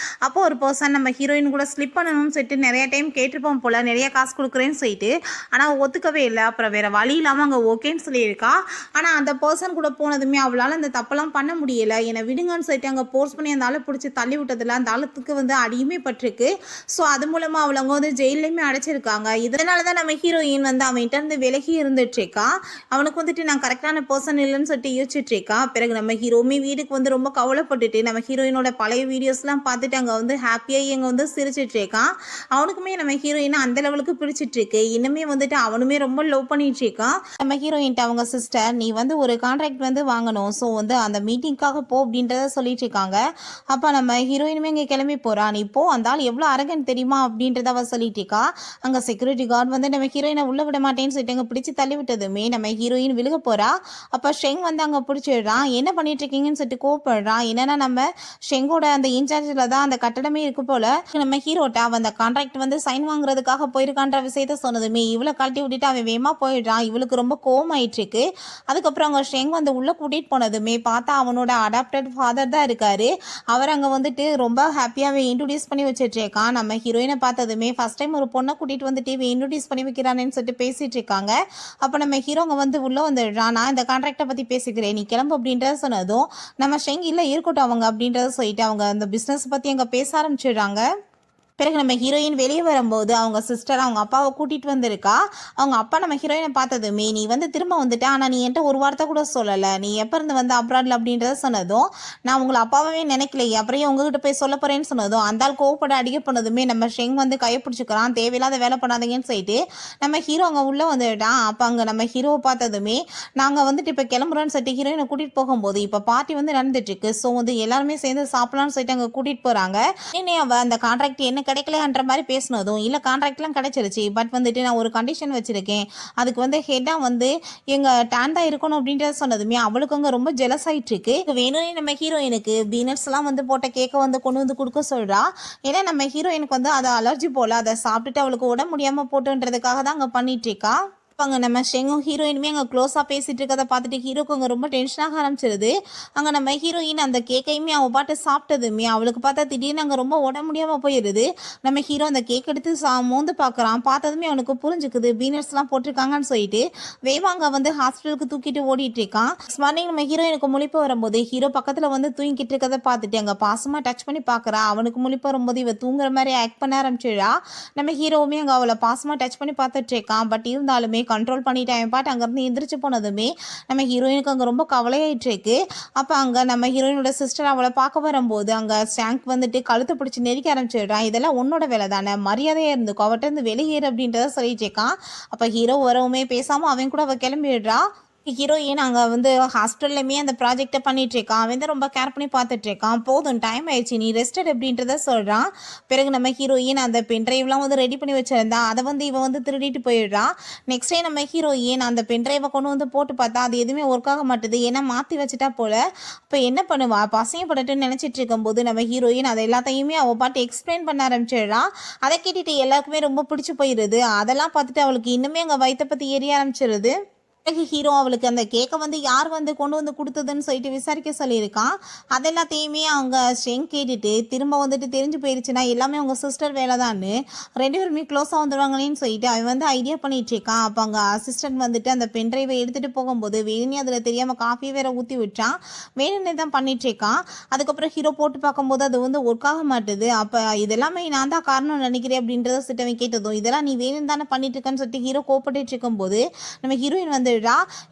அப்போ ஒரு பர்சன் நம்ம ஹீரோயின் கூட ஸ்லிப் பண்ணணும்னு சொல்லிட்டு நிறைய டைம் கேட்டிருப்போம் போல, நிறைய காசு கொடுக்குறேன்னு சொல்லிட்டு. ஆனால் ஒத்துக்கவே இல்லை. அப்புறம் வேற வழி இல்லாமல் அங்கே ஓகேன்னு சொல்லியிருக்கா. ஆனால் அந்த பர்சன் கூட போனதுமே அவளால் அந்த தப்பெல்லாம் பண்ண முடியல. என்னை விடுங்கன்னு சொல்லிட்டு அங்கே போர்ஸ் பண்ணி அந்த ஆளை பிடிச்சி தள்ளி விட்டதில்ல. அந்த ஆளுக்கு வந்து அடியுமே பட்டிருக்கு. ஸோ அது மூலமாக அவளை அங்கே வந்து ஜெயிலையுமே அடைச்சிருக்காங்க. இதனால தான் நம்ம ஹீரோயின் வந்து அவன்கிட்ட இருந்து விலகி இருந்துட்டு இருக்கா. அவனுக்கு வந்துட்டு நான் கரெக்டான பர்சன் இல்லைன்னு சொல்லிட்டு யோசிச்சுட்டு இருக்கா. பிறகு நம்ம ஹீரோமே வீட்டுக்கு வந்து ரொம்ப கவலைப்பட்டுட்டு நம்ம ஹீரோயினோட பழைய வீடியோஸ்லாம் பார்த்துட்டு அங்கே வந்து ஹாப்பியாகி அங்கே வந்து சிரிச்சிட்டு இருக்கான். அவனுக்குமே நம்ம ஹீரோயினை அந்த லெவலுக்கு பிடிச்சிட்டு இருக்கு. இன்னுமே வந்துட்டு அவனுமே ரொம்ப லவ் பண்ணிட்டு இருக்கான். நம்ம ஹீரோயின்ட்ட அவங்க சிஸ்டர், நீ வந்து ஒரு கான்ட்ராக்ட் வந்து வாங்கணும். ஸோ வந்து அந்த மீட்டிங்காக போ அப்படின்றத சொல்லிட்டு இருக்காங்க. அப்போ நம்ம ஹீரோயினுமே இங்கே கிளம்பி போறான். நீ போ, அந்த ஆள் எவ்வளோ அரகன் தெரியுமா அப்படின்றத அவ சொல்லிட்டு இருக்கா. அங்கே செக்யூரிட்டி கார்டு வந்து நம்ம ஹீரோயினை உள்ள விட மாட்டேன்னு சொல்லிட்டு அங்கே பிடிச்சி தள்ளி விட்டதுமே நம்ம ஹீரோயின் விழுக போறா. அப்போ ஷெங் வந்து அங்கே பிடிச்சிடுறான். என்ன பண்ணிட்டு இருக்கீங்கன்னு சொல்லிட்டு கோவப்படுறான். என்னன்னா நம்ம ஷெங்கோட அந்த இன்சார்ஜில் தான் அந்த கட்டடமே இருக்கு போல. நம்ம ஹீரோட்ட அவன் அந்த கான்ட்ராக்ட் வந்து சைன் வாங்குறதுக்காக போயிருக்கான்ற விஷயத்த சொன்னதுமே இவளை கழட்டி விட்டுட்டு அவன் வேகமாக போயிடுறான். இவளுக்கு ரொம்ப கோவம் ஆயிட்டு இருக்கு. அதுக்கப்புறம் அங்கே ஷெங் வந்து உள்ளே கூட்டிகிட்டு போனதுமே பார்த்தா அவனோட அடாப்டட் ஃபாதர் தான் இருக்காரு. அவர் அங்கே வந்துட்டு ரொம்ப ஹாப்பியாக இன்ட்ரடியூஸ் பண்ணி வச்சுட்டு இருக்கான். நம்ம ஹீரோயினை பார்த்ததுமே ஃபர்ஸ்ட் டைம் ஒரு பொண்ணை கூட்டிகிட்டு வந்துட்டு இன்ட்ரடியூஸ் பண்ணி வைக்கிறானேன்னு சொல்லிட்டு பேசிட்டு இருக்காங்க. அப்போ நம்ம ஹீரோங்க வந்து உள்ளே வந்துடுறான். நான் இந்த கான்ட்ராக்டை பற்றி பேசிக்கிறேன், நீ கிளம்பு அப்படின்றத சொன்னதும் நம்ம ஷெங் இல்லை இருக்கட்டும் அவங்க அப்படின்றத சொல்லிட்டு அவங்க அந்த பிஸ்னஸ் பற்றி அங்கே பேச ஆரம்பிச்சிடுறாங்க. பிறகு நம்ம ஹீரோயின் வெளியே வரும்போது அவங்க சிஸ்டர் அவங்க அப்பாவை கூட்டிகிட்டு வந்திருக்கா. அவங்க அப்பா நம்ம ஹீரோயினை பார்த்ததுமே நீ வந்து திரும்ப வந்துட்ட, ஆனால் நீ என்கிட்ட ஒரு வார்த்தை கூட சொல்லலை, நீ எப்போ இருந்து வந்து அப்ராட்ல அப்படின்றத சொன்னதும் நான் உங்களை அப்பாவே நினைக்கலையே, அப்புறம் உங்ககிட்ட போய் சொல்ல போகிறேன்னு சொன்னதும் அந்த ஆள் கோவப்பட அடிக்க பண்ணதுமே நம்ம ஷெங் வந்து கையை பிடிச்சிக்கிறான். தேவையில்லாத வேலை பண்ணாதீங்கன்னு சொல்லிட்டு நம்ம ஹீரோ அங்கே உள்ளே வந்துட்டான். அப்போ அங்கே நம்ம ஹீரோவை பார்த்ததுமே நாங்கள் வந்துட்டு இப்போ கிளம்புறோன்னு சொல்லிட்டு ஹீரோயினை கூட்டிகிட்டு போகும்போது இப்போ பார்ட்டி வந்து நடந்துட்டுருக்கு. ஸோ வந்து எல்லாருமே சேர்ந்து சாப்பிட்லான்னு சொல்லிட்டு அங்கே கூட்டிகிட்டு போகிறாங்க. இன்னும் அவள் அந்த கான்ட்ராக்ட் என்ன கிடைக்கலன்ற மாதிரி பேசினதும் இல்லை கான்ட்ராக்ட்லாம் கிடைச்சிருச்சு, பட் வந்துட்டு நான் ஒரு கண்டிஷன் வச்சுருக்கேன், அதுக்கு வந்து ஹெட்டாக வந்து எங்கள் டேன் தான் இருக்கணும் அப்படின்றத சொன்னதுமே அவளுக்கு அங்கே ரொம்ப ஜெலஸ் ஆகிட்டு இருக்கு. வேணும்னே நம்ம ஹீரோயினுக்கு பீனட்ஸ்லாம் வந்து போட்ட கேக்கை வந்து கொண்டு வந்து கொடுக்க சொல்கிறா. ஏன்னா நம்ம ஹீரோயினுக்கு வந்து அதை அலர்ஜி போல் அதை சாப்பிட்டுட்டு அவளுக்கு உடம்பு முடியாமல் போட்டுன்றதுக்காக தான் அங்கே பண்ணிட்டு இருக்கா. அங்கே நம்ம ஷெங்கும் ஹீரோயினுமே அங்கே க்ளோஸாக பேசிகிட்டு இருக்கதை பார்த்துட்டு ஹீரோக்கு அங்கே ரொம்ப டென்ஷனாக ஆரம்பிச்சிருது. அங்கே நம்ம ஹீரோயின் அந்த கேக்கையுமே அவள் பாட்டு சாப்பிட்டதுமே அவளுக்கு பார்த்தா திடீர்னு அங்கே ரொம்ப உடம்பு முடியாமல் போயிடுது. நம்ம ஹீரோ அந்த கேக் எடுத்து மோந்து பார்க்குறான். பார்த்ததுமே அவனுக்கு புரிஞ்சுக்குது பீனட்ஸ்லாம் போட்டிருக்காங்கன்னு சொல்லிட்டு வேவாங்க வந்து ஹாஸ்பிட்டலுக்கு தூக்கிட்டு ஓடிட்டு இருக்கான். மார்னிங் நம்ம ஹீரோயினுக்கு முழிப்பு வரும்போது ஹீரோ பக்கத்தில் வந்து தூங்கிட்டு இருக்கதை பார்த்துட்டு அங்கே பாசமாக டச் பண்ணி பார்க்குறா. அவனுக்கு முழிப்பு வரும்போது இவ தூங்குற மாதிரி ஆக்ட் பண்ண ஆரம்பிச்சிடா. நம்ம ஹீரோவுமே அங்கே அவளை பாசமாக டச் பண்ணி பார்த்துட்டு இருக்கான். பட் இருந்தாலுமே கண்ட்ரோல் பண்ணிட்டேன் பாட்டு அங்கேருந்து எந்திரிச்சு போனதுமே நம்ம ஹீரோயினுக்கு அங்கே ரொம்ப கவலையாயிட்டு இருக்கு. அப்போ அங்கே நம்ம ஹீரோயினோட சிஸ்டர் அவளை பார்க்க வரும்போது அங்கே ஸ்டாங்க் வந்துட்டு கழுத்தை பிடிச்சி நெருக்க ஆரம்பிச்சிடுறான். இதெல்லாம் உன்னோட வேலை தானே, மரியாதையாக இருந்துக்கோ, அவட்ட இருந்து வெளியேறு அப்படின்றத சொல்லிட்டு இருக்கான். அப்போ ஹீரோ வரவுமே பேசாமல் அவன் கூட அவள் கிளம்பிடுறா. ஹீரோயின் அங்கே வந்து ஹாஸ்பிட்டல்லையுமே அந்த ப்ராஜெக்டை பண்ணிகிட்ருக்கான். அவன் வந்து ரொம்ப கேர் பண்ணி பார்த்துட்ருக்கான். போதும் டைம் ஆயிடுச்சு, நீ ரெஸ்டட் அப்படின்றத சொல்கிறான். பிறகு நம்ம ஹீரோயின் அந்த பென்ட்ரைவ்லாம் வந்து ரெடி பண்ணி வச்சுருந்தா அதை வந்து இவன் வந்து திருடிட்டு போயிடுறான். நெக்ஸ்ட் டே நம்ம ஹீரோயின் அந்த பென்ட்ரைவை கொண்டு வந்து போட்டு பார்த்தா அது எதுவுமே ஒர்க் ஆக மாட்டுது, ஏன்னா மாற்றி வச்சுட்டா போல். இப்போ என்ன பண்ணுவா, பசங்கப்படட்டுன்னு நினச்சிட்டு இருக்கும்போது நம்ம ஹீரோயின் அதை எல்லாத்தையுமே அவள் பாட்டு எக்ஸ்பிளைன் பண்ண ஆரம்பிச்சிடுறான். அதை கேட்டுட்டு எல்லாருக்குமே ரொம்ப பிடிச்சி போயிடுது. அதெல்லாம் பார்த்துட்டு அவளுக்கு இன்னுமே அங்கே வயிற்றை பற்றி எரிய ஆரம்பிச்சிருது. ஹீரோ அவளுக்கு அந்த கேக்கை வந்து யார் வந்து கொண்டு வந்து கொடுத்ததுன்னு சொல்லிட்டு விசாரிக்க சொல்லியிருக்கான். அதெல்லாத்தையுமே அவங்க ஷெங் கேட்டுட்டு திரும்ப வந்துட்டு தெரிஞ்சு போயிடுச்சுன்னா எல்லாமே அவங்க சிஸ்டர் வேலை தான்னு ரெண்டு பேருமே க்ளோஸாக வந்துடுவாங்களேன்னு சொல்லிட்டு அவன் வந்து ஐடியா பண்ணிட்டு இருக்கான். அப்போ அங்கே அசிஸ்டன்ட் வந்துட்டு அந்த பென்ட்ரைவை எடுத்துகிட்டு போகும்போது வேணுனே அதில் தெரியாமல் காஃபி வேற ஊற்றி விட்டான். வேணுன்னே தான் பண்ணிட்டு இருக்கான். அதுக்கப்புறம் ஹீரோ போட்டு பார்க்கும்போது அது வந்து ஒர்க் ஆக மாட்டுது. அப்போ இதெல்லாமே நான் தான் காரணம் நினைக்கிறேன் அப்படின்றத சிட்டவன் கேட்டதும் இதெல்லாம் நீ வேணும் தானே பண்ணிட்டு இருக்கேன்னு சொல்லிட்டு ஹீரோ கோப்பட்டு இருக்கும்போது நம்ம ஹீரோயின் வந்து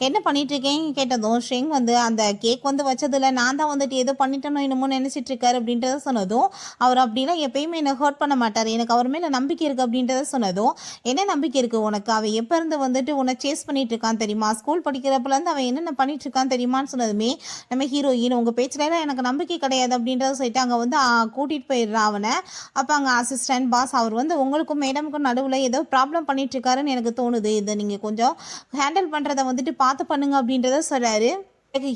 என்ன பண்ணிட்டு இருக்கேன்னு கேட்டதும் ஷெங் வந்து அந்த கேக் வந்து வச்சதில்ல, நான் தான் வந்துட்டு ஏதோ பண்ணிட்டேனோ என்னமோ நினைச்சிட்டு இருக்காரு அப்படின்றத சொன்னதும் அவர் அப்படிலாம் எப்பயுமே என்னை ஹர்ட் பண்ண மாட்டார், எனக்கு அவர் மேலே நம்பிக்கை இருக்குது அப்படின்றத சொன்னதும் என்ன நம்பிக்கை இருக்குது உனக்கு, அவன் எப்போ இருந்து வந்துட்டு உன்னை சேஸ் பண்ணிட்டு இருக்கான் தெரியுமா, ஸ்கூல் படிக்கிறப்பலேருந்து அவன் என்னென்ன பண்ணிட்டு இருக்கான் தெரியுமான்னு சொன்னதுமே நம்ம ஹீரோயின் உங்கள் பேச்சிலலாம் எனக்கு நம்பிக்கை கிடையாது அப்படின்றத சொல்லிட்டு அங்கே வந்து கூட்டிகிட்டு போயிடுறான் அவனை. அப்போ அங்கே அசிஸ்டன்ட் பாஸ் அவர் வந்து உங்களுக்கும் மேடமுக்கும் நடுவில் ஏதோ ப்ராப்ளம் பண்ணிட்டு இருக்காருன்னு எனக்கு தோணுது, இதை நீங்கள் கொஞ்சம் ஹேண்டில் பண்ணுறத வந்துட்டு பார்த்து பண்ணுங்க அப்படின்றத சொல்கிறாரு.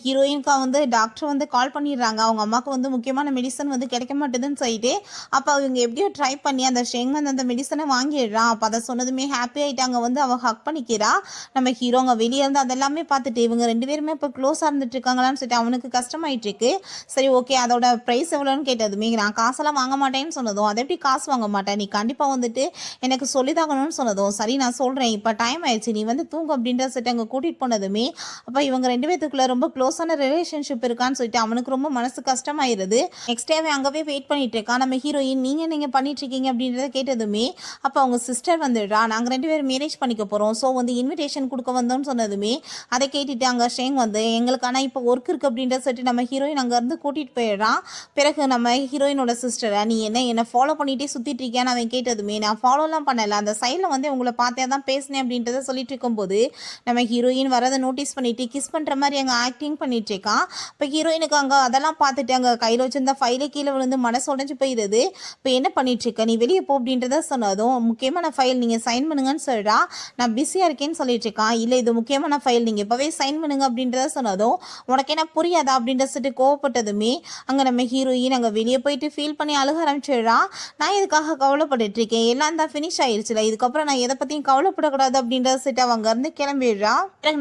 ஹீரோயினுக்கு வந்து டாக்டர் வந்து கால் பண்ணிடுறாங்க, அவங்க அம்மாவுக்கு வந்து முக்கியமான மெடிசன் வந்து கிடைக்க மாட்டேதுன்னு சொல்லிட்டு. அப்போ அவங்க எப்படியோ ட்ரை பண்ணி அந்த ஷெங் வந்து அந்த மெடிசனை வாங்கிடுறான். அப்போ அதை சொன்னதுமே ஹாப்பி ஆகிட்டாங்க, வந்து அவள் ஹக் பண்ணிக்கிறா. நம்ம ஹீரோங்க வெளியே இருந்து அதெல்லாமே பார்த்துட்டு இவங்க ரெண்டு பேருமே இப்போ க்ளோஸாக இருந்துட்டு இருக்காங்களான்னு சொல்லிட்டு அவனுக்கு கஷ்டமாயிட்டு இருக்கு. சரி ஓகே அதோட ப்ரைஸ் எவ்வளோன்னு கேட்டதுமே நான் காசெல்லாம் வாங்க மாட்டேன்னு சொன்னதும் அதை எப்படி காசு வாங்க மாட்டேன், நீ கண்டிப்பாக வந்துட்டு எனக்கு சொல்லிதாகணும்னு சொன்னதும் சரி நான் சொல்கிறேன், இப்போ டைம் ஆயிடுச்சு நீ வந்து தூங்கு அப்படின்ற சொல்லிட்டு அங்கே கூட்டிகிட்டு போனதுமே அப்போ இவங்க ரெண்டு பேத்துக்குள்ள ரொம்ப க்ளோஸான ரிலேஷன்ஷிப் இருக்கான்னு சொல்லிட்டு அவனுக்கு ரொம்ப மனசு கஷ்டமாயிருது. நெக்ஸ்ட் டே அவன் அங்கவே வெயிட் பண்ணிட்டு இருக்கான். நம்ம ஹீரோயின் நீங்கள் பண்ணிட்டு இருக்கீங்க அப்படின்றத கேட்டதுமே அப்போ அவங்க சிஸ்டர் வந்துடுறா, நாங்கள் ரெண்டு பேரும் மேரேஜ் பண்ணிக்க போகிறோம், ஸோ வந்து இன்விடேஷன் கொடுக்க வந்தோம்னு சொன்னதுமே அதை கேட்டுட்டு அங்கே ஷேங் வந்து எங்களுக்கு ஆனால் இப்போ ஒர்க் இருக்குது அப்படின்றத சொல்லிட்டு நம்ம ஹீரோயின் அங்கேருந்து கூட்டிகிட்டு போயிடுறான். பிறகு நம்ம ஹீரோயினோட சிஸ்டரை நீ என்னை ஃபாலோ பண்ணிகிட்டே சுற்றிட்டு இருக்கியான்னு அவன் கேட்டதுமே நான் ஃபாலோலாம் பண்ணலை, அந்த சைடில் வந்து உங்களை பார்த்தே தான் பேசினேன் அப்படின்றத சொல்லிட்டு இருக்கும்போது நம்ம ஹீரோயின் வரதை நோட்டீஸ் பண்ணிட்டு கிஸ் பண்ணுற மாதிரி அங்கே ஆக்டிங் பண்ணிட்டு இருக்கான். இப்போ ஹீரோயினுக்கு அங்கே அதெல்லாம் பார்த்துட்டு அங்கே கையில் வச்சிருந்த ஃபைலே கீழே விழுந்து மனசு உடஞ்சி போயிடுது. இப்போ என்ன பண்ணிட்டு இருக்க, நீ வெளியே போ அப்படின்றத சொன்னதும் முக்கியமான ஃபைல் நீங்கள் சைன் பண்ணுங்கன்னு சொல்கிறா. நான் பிஸியாக இருக்கேன்னு சொல்லிட்டு இருக்கான். இல்லை இது முக்கியமான ஃபைல், நீங்கள் இப்போவே சைன் பண்ணுங்க அப்படின்றத சொன்னதும் உனக்கு என்ன புரியாதா அப்படின்ற சொல்லிட்டு கோவப்பட்டதுமே அங்கே நம்ம ஹீரோயின் அங்கே வெளியே போயிட்டு ஃபீல் பண்ணி அழுக ஆரம்பிச்சிடுறா. நான் இதுக்காக கவலைப்பட்டுட்டு இருக்கேன், எல்லாம் தான் ஃபினிஷ் ஆயிடுச்சுல, இதுக்கப்புறம் நான் எதை பற்றியும் கவலைப்படக்கூடாது அப்படின்றத சொல்லிட்டு அவங்க இருந்து கிளம்பிடுறா.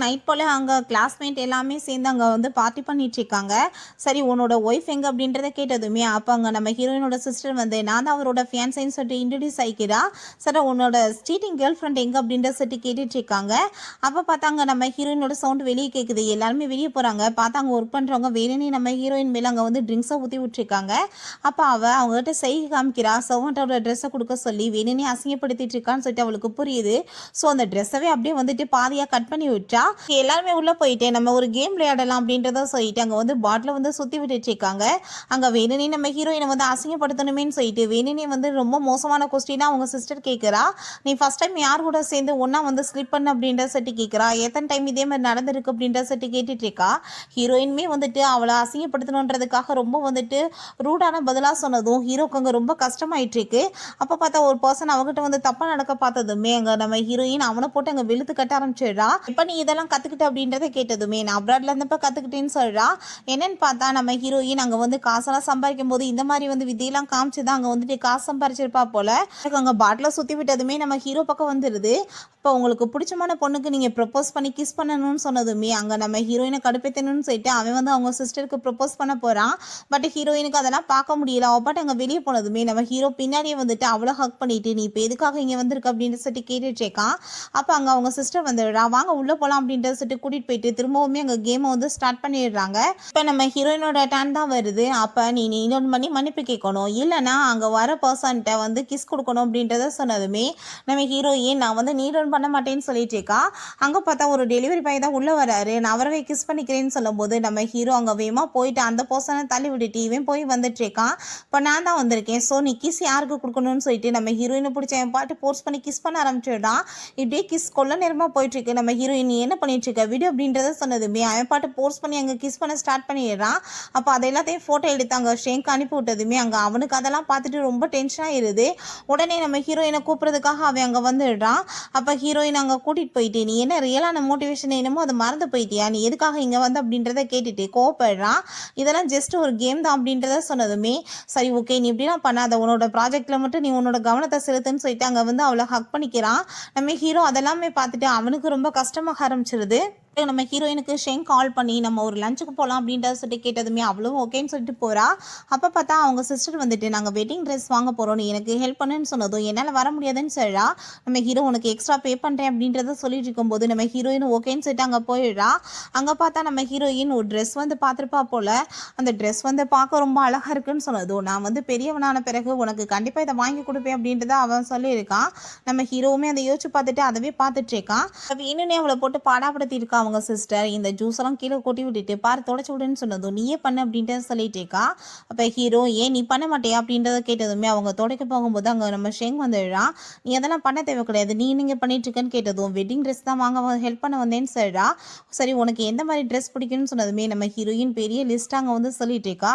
நைட் போல் அங்கே கிளாஸ்மேட் எல்லாமே சேர்ந்து அங்கே வந்து பார்ட்டி பண்ணிட்டு இருக்காங்க. சரி உன்னோட ஒய்ஃப் எங்கே அப்படின்றத கேட்டதுமே அப்போ அங்கே நம்ம ஹீரோயினோட சிஸ்டர் வந்து நான் தான் அவரோட ஃபியான்சைன்னு சொல்லிட்டு இன்ட்ரடியூஸ் ஆகிக்கிறா. சரி உன்னோட ஸ்டீட்டிங் கேர்ள் ஃப்ரெண்ட் எங்கே அப்படின்ற சொல்லிட்டு கேட்டுட்டு இருக்காங்க. அப்போ பார்த்தாங்க நம்ம ஹீரோயினோட சவுண்ட் வெளியே கேட்குது. எல்லாருமே வெளியே போகிறாங்க. பார்த்தா அங்கே ஒர்க் பண்ணுறவங்க வேணும்னே நம்ம ஹீரோயின் மேலே அங்கே வந்து ட்ரிங்க்ஸை ஊற்றி விட்டுருக்காங்க. அப்போ அவங்ககிட்ட செய்கை காமிக்கிறா. சர்வெண்ட்டோட ட்ரெஸ்ஸை கொடுக்க சொல்லி வேணும்னே அசிங்கப்படுத்திட்டு இருக்கான்னு சொல்லிட்டு அவளுக்கு புரியுது. ஸோ அந்த ட்ரெஸ்ஸவே அப்படியே வந்துட்டு பாதியாக கட் பண்ணி விட்டா. எல்லாருமே உள்ளே போயிட்டு நம்ம ஒரு கேம் விளையாடலாம் அப்படின்றத சொல்லிட்டு அங்கே வந்து பாட்டில் வந்து சுற்றி விட்டுட்டு இருக்காங்க. அங்கே வேணுனே நம்ம ஹீரோயினை வந்து அசிங்கப்படுத்தணுமேன்னு சொல்லிட்டு வேணுனே வந்து ரொம்ப மோசமான கொஸ்டினாக அவங்க சிஸ்டர் கேட்குறா. நீ ஃபஸ்ட் டைம் யார் கூட சேர்ந்து ஒன்றா வந்து ஸ்லிப் பண்ண அப்படின்ற சட்டி கேட்குறா. எத்தனை டைம் இதே மாதிரி நடந்திருக்கு அப்படின்ற சட்டி கேட்டுட்டு இருக்கா. ஹீரோயின்மே வந்துட்டு அவளை அசிங்கப்படுத்தணுன்றதுக்காக ரொம்ப வந்துட்டு ரூடான பதிலாக சொன்னதும் ஹீரோக்கு அங்கே ரொம்ப கஷ்டமாயிட்டு இருக்கு. அப்போ பார்த்தா ஒரு பர்சன் அவங்ககிட்ட வந்து தப்பாக நடக்க பார்த்ததுமே அங்கே நம்ம ஹீரோயின் அவனை போட்டு அங்கே வெளுத்து கட்ட ஆரம்பிச்சிடுறா. இப்போ நீ இதெல்லாம் கற்றுக்கிட்ட அப்படின்றத கேட்டதுமே நான் அப்ராட்ல இருந்தப்போ கற்றுக்கிட்டேன்னு சொல்கிறா. என்னன்னு பார்த்தா நம்ம ஹீரோயின் அங்கே வந்து காசெல்லாம் சம்பாதிக்கும் போது இந்த மாதிரி வந்து விதியெல்லாம் காமிச்சு தான் அங்கே வந்துட்டு காசு சம்பாரிச்சிருப்பா போல. அங்கே பாட்டில் சுற்றி விட்டதுமே நம்ம ஹீரோ பக்கம் வந்துடுது. இப்போ உங்களுக்கு பிடிச்சமான பொண்ணுக்கு நீங்கள் ப்ரப்போஸ் பண்ணி கிஸ் பண்ணணும்னு சொன்னதுமே அங்கே நம்ம ஹீரோயினை கடுப்பேற்றணும்னு சொல்லிட்டு அவன் வந்து அவங்க சிஸ்டருக்கு ப்ரப்போஸ் பண்ண போகிறான். பட் ஹீரோயினுக்கு அதெல்லாம் பார்க்க முடியல. அவப்பாட்டு அங்கே வெளியே போனதுமே நம்ம ஹீரோ பின்னாடியே வந்துட்டு அவளை ஹக் பண்ணிட்டு நீ இப்போ எதுக்காக இங்கே வந்திருக்கு அப்படின்னு சொல்லிட்டு கேட்டுட்டு இருக்கான். அப்போ அங்கே அவங்க சிஸ்டர் வந்துடுறா. வாங்க உள்ளே போகலாம் அப்படின்றத சொல்லிட்டு கூட்டிகிட்டு போயிட்டு திரும்பவுமே அங்கே கேமை வந்து ஸ்டார்ட் பண்ணிடுறாங்க. இப்போ நம்ம ஹீரோயினோட டர்ன் தான் வருது. அப்போ நீ இன்னொன்று பண்ணி மன்னிப்பு கேட்கணும், இல்லைனா அங்கே வர பர்சன்ட்ட வந்து கிஸ் கொடுக்கணும் அப்படின்றத சொன்னதுமே நம்ம ஹீரோயின் நான் வந்து நீட் பண்ண மாட்டேன்னு சொல்லிட்டு இருக்கா. அங்கே பார்த்தா ஒரு டெலிவரி பாய் தான் உள்ளே வராரு. நான் அவரவே கிஸ் பண்ணிக்கிறேன்னு சொல்லும்போது நம்ம ஹீரோ அங்கே வேகமாக போயிட்டு அந்த பர்சனை தள்ளி விட்டுட்டு இவன் போய் வந்துட்டு இருக்கான். இப்போ நான் தான் வந்திருக்கேன், ஸோ நீ கிஸ் யாருக்கு கொடுக்கணும்னு சொல்லிட்டு நம்ம ஹீரோயினை பிடிச்ச என் பாட்டு போர்ஸ் பண்ணி கிஸ் பண்ண ஆரம்பிச்சிடுறான். இப்படியே கிஸ் கொள்ள நேரமாக போயிட்டு இருக்கு. நம்ம ஹீரோயின் என்ன பண்ணிட்டு இருக்க விடு அப்படின்றத சொன்னதுமே அவன் பாட்டு போர்ஸ் பண்ணி அங்கே கிஸ் பண்ண ஸ்டார்ட் பண்ணிடுறான். அப்போ அதை எல்லாத்தையும் ஃபோட்டோ எடுத்து அங்கே ஷேங்க் அனுப்பி விட்டதுமே அங்கே அவனுக்கு அதெல்லாம் பார்த்துட்டு ரொம்ப டென்ஷன் ஆயிடுது. உடனே நம்ம ஹீரோயினை கூப்பிட்றதுக்காக அவன் அங்கே வந்துடுறான். அப்போ ஹீரோயின் அங்கே கூட்டிகிட்டு போயிட்டு நீ என்ன ரியலான மோட்டிவேஷன் என்னமோ அதை மறந்து போயிட்டியா, நீ எதுக்காக இங்கே வந்து அப்படின்றத கேட்டுட்டு கோவப்படுறான். இதெல்லாம் ஜஸ்ட் ஒரு கேம் தான் அப்படின்றத சொன்னதுமே சரி ஓகே நீ இப்படிலாம் பண்ணாத, உன்னோட ப்ராஜெக்டில் மட்டும் நீ உன்னோட கவனத்தை செலுத்துன்னு சொல்லிட்டு அங்கே வந்து அவளை ஹக் பண்ணிக்கிறான். நம்ம ஹீரோ அதெல்லாமே பார்த்துட்டு அவனுக்கு ரொம்ப கஷ்டமாக ஆரம்பிச்சிருது. நம்ம ஹீரோயினுக்கு ஷெங் கால் பண்ணி நம்ம ஒரு லஞ்சுக்கு போகலாம் அப்படின்றத சொல்லிட்டு கேட்டதுமே அவளும் ஓகேன்னு சொல்லிட்டு போகிறா. அப்போ பார்த்தா அவங்க சிஸ்டர் வந்துட்டு நாங்கள் வெட்டிங் ட்ரெஸ் வாங்க போகிறோம், நீ எனக்கு ஹெல்ப் பண்ணுன்னு சொன்னதும் என்னால் வர முடியாதுன்னு சொல்கிறா. நம்ம ஹீரோ உனக்கு எக்ஸ்ட்ரா பே பண்ணுறேன் அப்படின்றத சொல்லிட்டு இருக்கும்போது நம்ம ஹீரோயின் ஓகேன்னு சொல்லிட்டு அங்கே போயிடுறா. அங்கே பார்த்தா நம்ம ஹீரோயின் ஒரு ட்ரெஸ் வந்து பார்த்துருப்பா போல். அந்த ட்ரெஸ் வந்து பார்க்க ரொம்ப அழகாக இருக்குன்னு சொன்னதும் நான் வந்து பெரியவனான பிறகு உனக்கு கண்டிப்பாக இதை வாங்கி கொடுப்பேன் அப்படின்றத அவன் சொல்லியிருக்கான். நம்ம ஹீரோவுமே அதை யோசிச்சு பார்த்துட்டு அதவே பார்த்துட்டு இருக்கான். வேணுன்னே அவளை போட்டு பாடாப்படுத்தி இருக்கா அவங்க சிஸ்டர். இந்த ஜூஸ் எல்லாம் கீழே கொட்டி விட்டுட்டு பாரு தொடச்சி விடுன்னு சொன்னதும் நீயே பண்ண அப்படின்ட்டு சொல்லிட்டு இருக்கா. அப்போ ஹீரோ ஏன் நீ பண்ண மாட்டியா அப்படின்றத கேட்டதுமே அவங்க தொடக்க போகும்போது அங்கே நம்ம ஷெங் வந்துடுறான். நீ அதெல்லாம் பண்ண தேவை கிடையாது, நீங்கள் பண்ணிட்டு இருக்கேன்னு கேட்டதும் வெட்டிங் ட்ரெஸ் தான் வாங்க ஹெல்ப் பண்ண வந்தேன்னு சொல்கிறா. சரி உனக்கு எந்த மாதிரி ட்ரெஸ் பிடிக்குன்னு சொன்னதுமே நம்ம ஹீரோயின் பெரிய லிஸ்ட் அங்கே வந்து சொல்லிட்டு இருக்கா.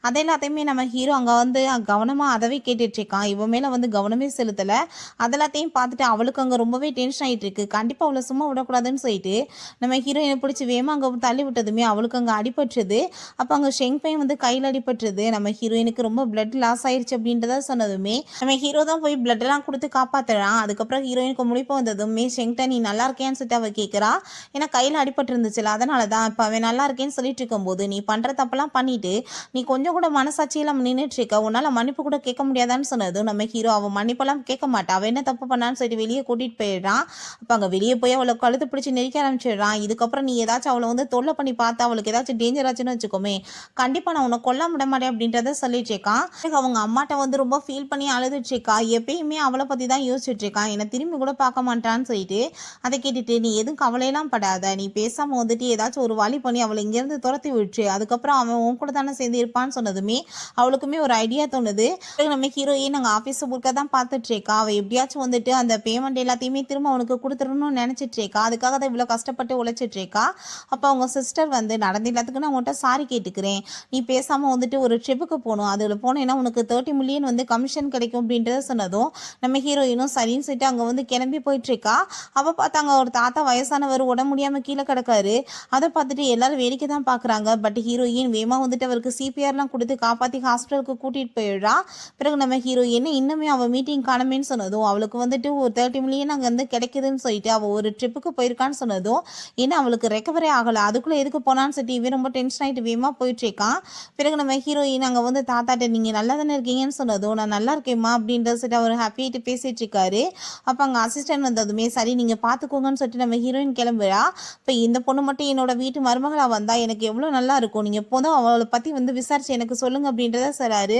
அதை எல்லாத்தையுமே நம்ம ஹீரோ அங்கே வந்து கவனமாக அதவே கேட்டுட்டு இருக்கான். இவன் மேலே வந்து கவனமே செலுத்தலை. அதெல்லாத்தையும் பார்த்துட்டு அவளுக்கு அங்கே ரொம்பவே டென்ஷன் ஆகிட்டு இருக்கு. கண்டிப்பாக அவளை சும்மா விடக்கூடாதுன்னு சொல்லிட்டு நம்ம ஹீரோயினை பிடிச்சி வேமா அங்கே தள்ளி விட்டதுமே அவளுக்கு அங்கே அடிபட்டுருது. அப்போ அங்கே ஷெங் பையன் வந்து கையில் அடிபட்டுருது. நம்ம ஹீரோயினுக்கு ரொம்ப பிளட் லாஸ் ஆயிடுச்சு அப்படின்றத சொன்னதுமே நம்ம ஹீரோ தான் போய் பிளட் எல்லாம் கொடுத்து காப்பாற்றுறான். அதுக்கப்புறம் ஹீரோயினுக்கு முழிப்பு வந்ததுமே ஷெங்ட்ட நீ நல்லா இருக்கேன்னு சொல்லிட்டு அவள் கேட்குறா. ஏன்னா கையில் அடிபட்டு இருந்துச்சுல அதனால தான். இப்போ அவன் நல்லா இருக்கேன்னு சொல்லிட்டு இருக்கும்போது நீ பண்ணுற தப்பெல்லாம் பண்ணிட்டு நீ கொஞ்சம் கூட மனசாட்சியெல்லாம் நின்றுட்டு இருக்க, உன்னால் மன்னிப்பு கூட கேட்க முடியாதான்னு சொன்னதும் நம்ம ஹீரோ அவன் மன்னிப்பெல்லாம் கேட்க மாட்டா, அவன் என்ன தப்பு பண்ணான்னு சொல்லிட்டு வெளியே கூட்டிகிட்டு போயிடுறான். அப்போ அங்கே வெளியே போய் அவளை கழுத்து பிடிச்சி நெரிக்க ஆரம்பிச்சிடுறான். இதுக்கப்புறம் நீ ஏதாச்சும் அவளை வந்து தொல்லை பண்ணி பார்த்தா அவளுக்கு ஏதாச்சும் டேஞ்சர் ஆச்சுன்னு வச்சுக்கோமே, கண்டிப்பாக நான் உன்னை கொல்ல விட மாட்டேன் அப்படின்றத சொல்லிட்டு இருக்கான். அவங்க அம்மாட்ட வந்து ரொம்ப ஃபீல் பண்ணி அழுதுட்டு இருக்கா. எப்பயுமே அவளை பற்றி தான் யோசிச்சுட்டு இருக்கான், என்னை திரும்பி கூட பார்க்க மாட்டான்னு சொல்லிட்டு. அதை கேட்டுட்டு நீ எதுவும் கவலையெல்லாம் படாத, நீ பேசாமல் வந்துட்டு ஏதாச்சும் ஒரு வழி பண்ணி அவளை இங்கேருந்து துரத்தி விட்டுரு, அதுக்கப்புறம் அவன் உன் கூட தானே சேர்ந்து இருப்பான்னு சொன்னதுமே அவளுக்குமே ஒரு ஐடியா தோணுது. நம்ம ஹீரோயின் நாங்கள் ஆஃபீஸ் ஒர்க்கை தான் பார்த்துட்டு இருக்கா. அவள் எப்படியாச்சும் வந்துட்டு அந்த பேமெண்ட் எல்லாத்தையுமே திரும்ப அவனுக்கு கொடுத்துடணும்னு நினச்சிட்டு இருக்கா. அதுக்காக தான் இவ்வளோ கஷ்டப்பட்டு உழைச்சி வச்சுட்டு இருக்கா. அப்போ அவங்க சிஸ்டர் வந்து நடந்த எல்லாத்துக்கும் நான் உன்கிட்ட சாரி கேட்டுக்கிறேன், நீ பேசாமல் வந்துட்டு ஒரு ட்ரிப்புக்கு போகணும், அதில் போனேன்னா உனக்கு 30 மில்லியன் வந்து கமிஷன் கிடைக்கும் அப்படின்றத சொன்னதும் நம்ம ஹீரோயினும் சரின்னு சொல்லிட்டு அங்கே வந்து கிளம்பி போயிட்டுருக்கா. அப்போ பார்த்தாங்க ஒரு தாத்தா வயசானவர் உடம்பு முடியாமல் கீழே கிடக்காரு. அதை பார்த்துட்டு எல்லாரும் வேடிக்கை தான் பார்க்குறாங்க. பட் ஹீரோயின் வேகமாக வந்துட்டு அவருக்கு சிபிஆர்லாம் கொடுத்து காப்பாற்றி ஹாஸ்பிட்டலுக்கு கூட்டிகிட்டு போயிடுறா. பிறகு நம்ம ஹீரோயின் இன்னுமே அவள் மீட்டிங் காணமேன்னு சொன்னதும் அவளுக்கு வந்துட்டு ஒரு 30 மில்லியன் அங்கே வந்து கிடைக்குதுன்னு சொல்லிட்டு அவள் ஒரு ட்ரிப்புக்கு போயிருக்கான்னு சொன்னதும் ஏன்னா அவளுக்கு ரெக்கவரே ஆகலை, அதுக்குள்ளே எதுக்கு போனான்னு சொல்லிட்டு இவன் ரொம்ப டென்ஷன் ஆகிட்டு வேகமாக போயிட்டுருக்கான். பிறகு நம்ம ஹீரோயின் அங்கே வந்து தாத்தாட்ட நீங்கள் நல்லா தானே இருக்கீங்கன்னு சொன்னதும் நான் நல்லா இருக்கேம்மா அப்படின்றத சொல்லிட்டு அவர் ஹாப்பியாகிட்டு பேசிகிட்டு இருக்காரு. அப்போ அங்கே அசிஸ்டன்ட் வந்ததுமே சரி நீங்கள் பார்த்துக்கோங்கன்னு சொல்லிட்டு நம்ம ஹீரோயின் கிளம்புறா. இப்போ இந்த பொண்ணு மட்டும் என்னோட வீட்டு மருமகளாக வந்தால் எனக்கு எவ்வளோ நல்லா இருக்கும், நீங்கள் எப்போதும் அவளை பற்றி வந்து விசாரிச்சு எனக்கு சொல்லுங்கள் அப்படின்றத சொல்கிறாரு.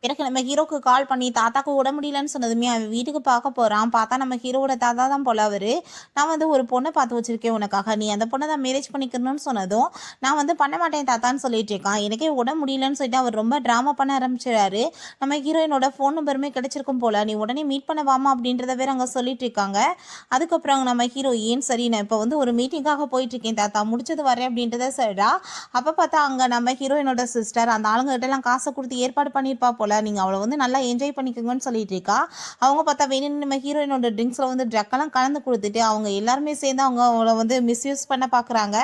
எனக்கு நம்ம ஹீரோக்கு கால் பண்ணி தாத்தாக்கு உட முடியலன்னு சொன்னதுமே அவன் வீட்டுக்கு பார்க்க போகிறான். பார்த்தா நம்ம ஹீரோவோட தாத்தா தான் போல அவரு. நான் வந்து ஒரு பொண்ணை பார்த்து வச்சிருக்கேன் உனக்காக, நீ அந்த பொண்ணை தான் மேரேஜ் பண்ணிக்கணும்னு சொன்னதும் நான் வந்து பண்ண மாட்டேன் தாத்தான்னு சொல்லிட்டு இருக்கான். எனக்கே உட முடியலன்னு சொல்லிட்டு அவர் ரொம்ப ட்ராமா பண்ண ஆரம்பிச்சிடாரு. நம்ம ஹீரோயினோட ஃபோன் நம்பருமே கிடைச்சிருக்கும் போல, நீ உடனே மீட் பண்ண வாமா அப்படின்றத வேற அங்கே சொல்லிட்டு இருக்காங்க. அதுக்கப்புறம் நம்ம ஹீரோயின் சரி நான் இப்போ வந்து ஒரு மீட்டிங்காக போயிட்டு இருக்கேன் தாத்தா, முடிச்சது வரேன் அப்படின்றத சொல்றா. அப்போ பார்த்தா அங்கே நம்ம ஹீரோயினோட சிஸ்டர் அந்த ஆளுங்கிட்டலாம் காசை கொடுத்து ஏற்பாடு பண்ணியிருப்பா போல, நீங்கள் அவளை வந்து நல்லா என்ஜாய் பண்ணிக்கோங்கன்னு சொல்லிட்டு இருக்கா. அவங்க பார்த்தா வேணும் நம்ம ஹீரோயினோட ட்ரிங்க்ஸில் வந்து ட்ரக்கெல்லாம் கலந்து கொடுத்துட்டு அவங்க எல்லாருமே சேர்ந்து அவங்க அவளை வந்து மிஸ்யூஸ் பண்ண பார்க்குறாங்க.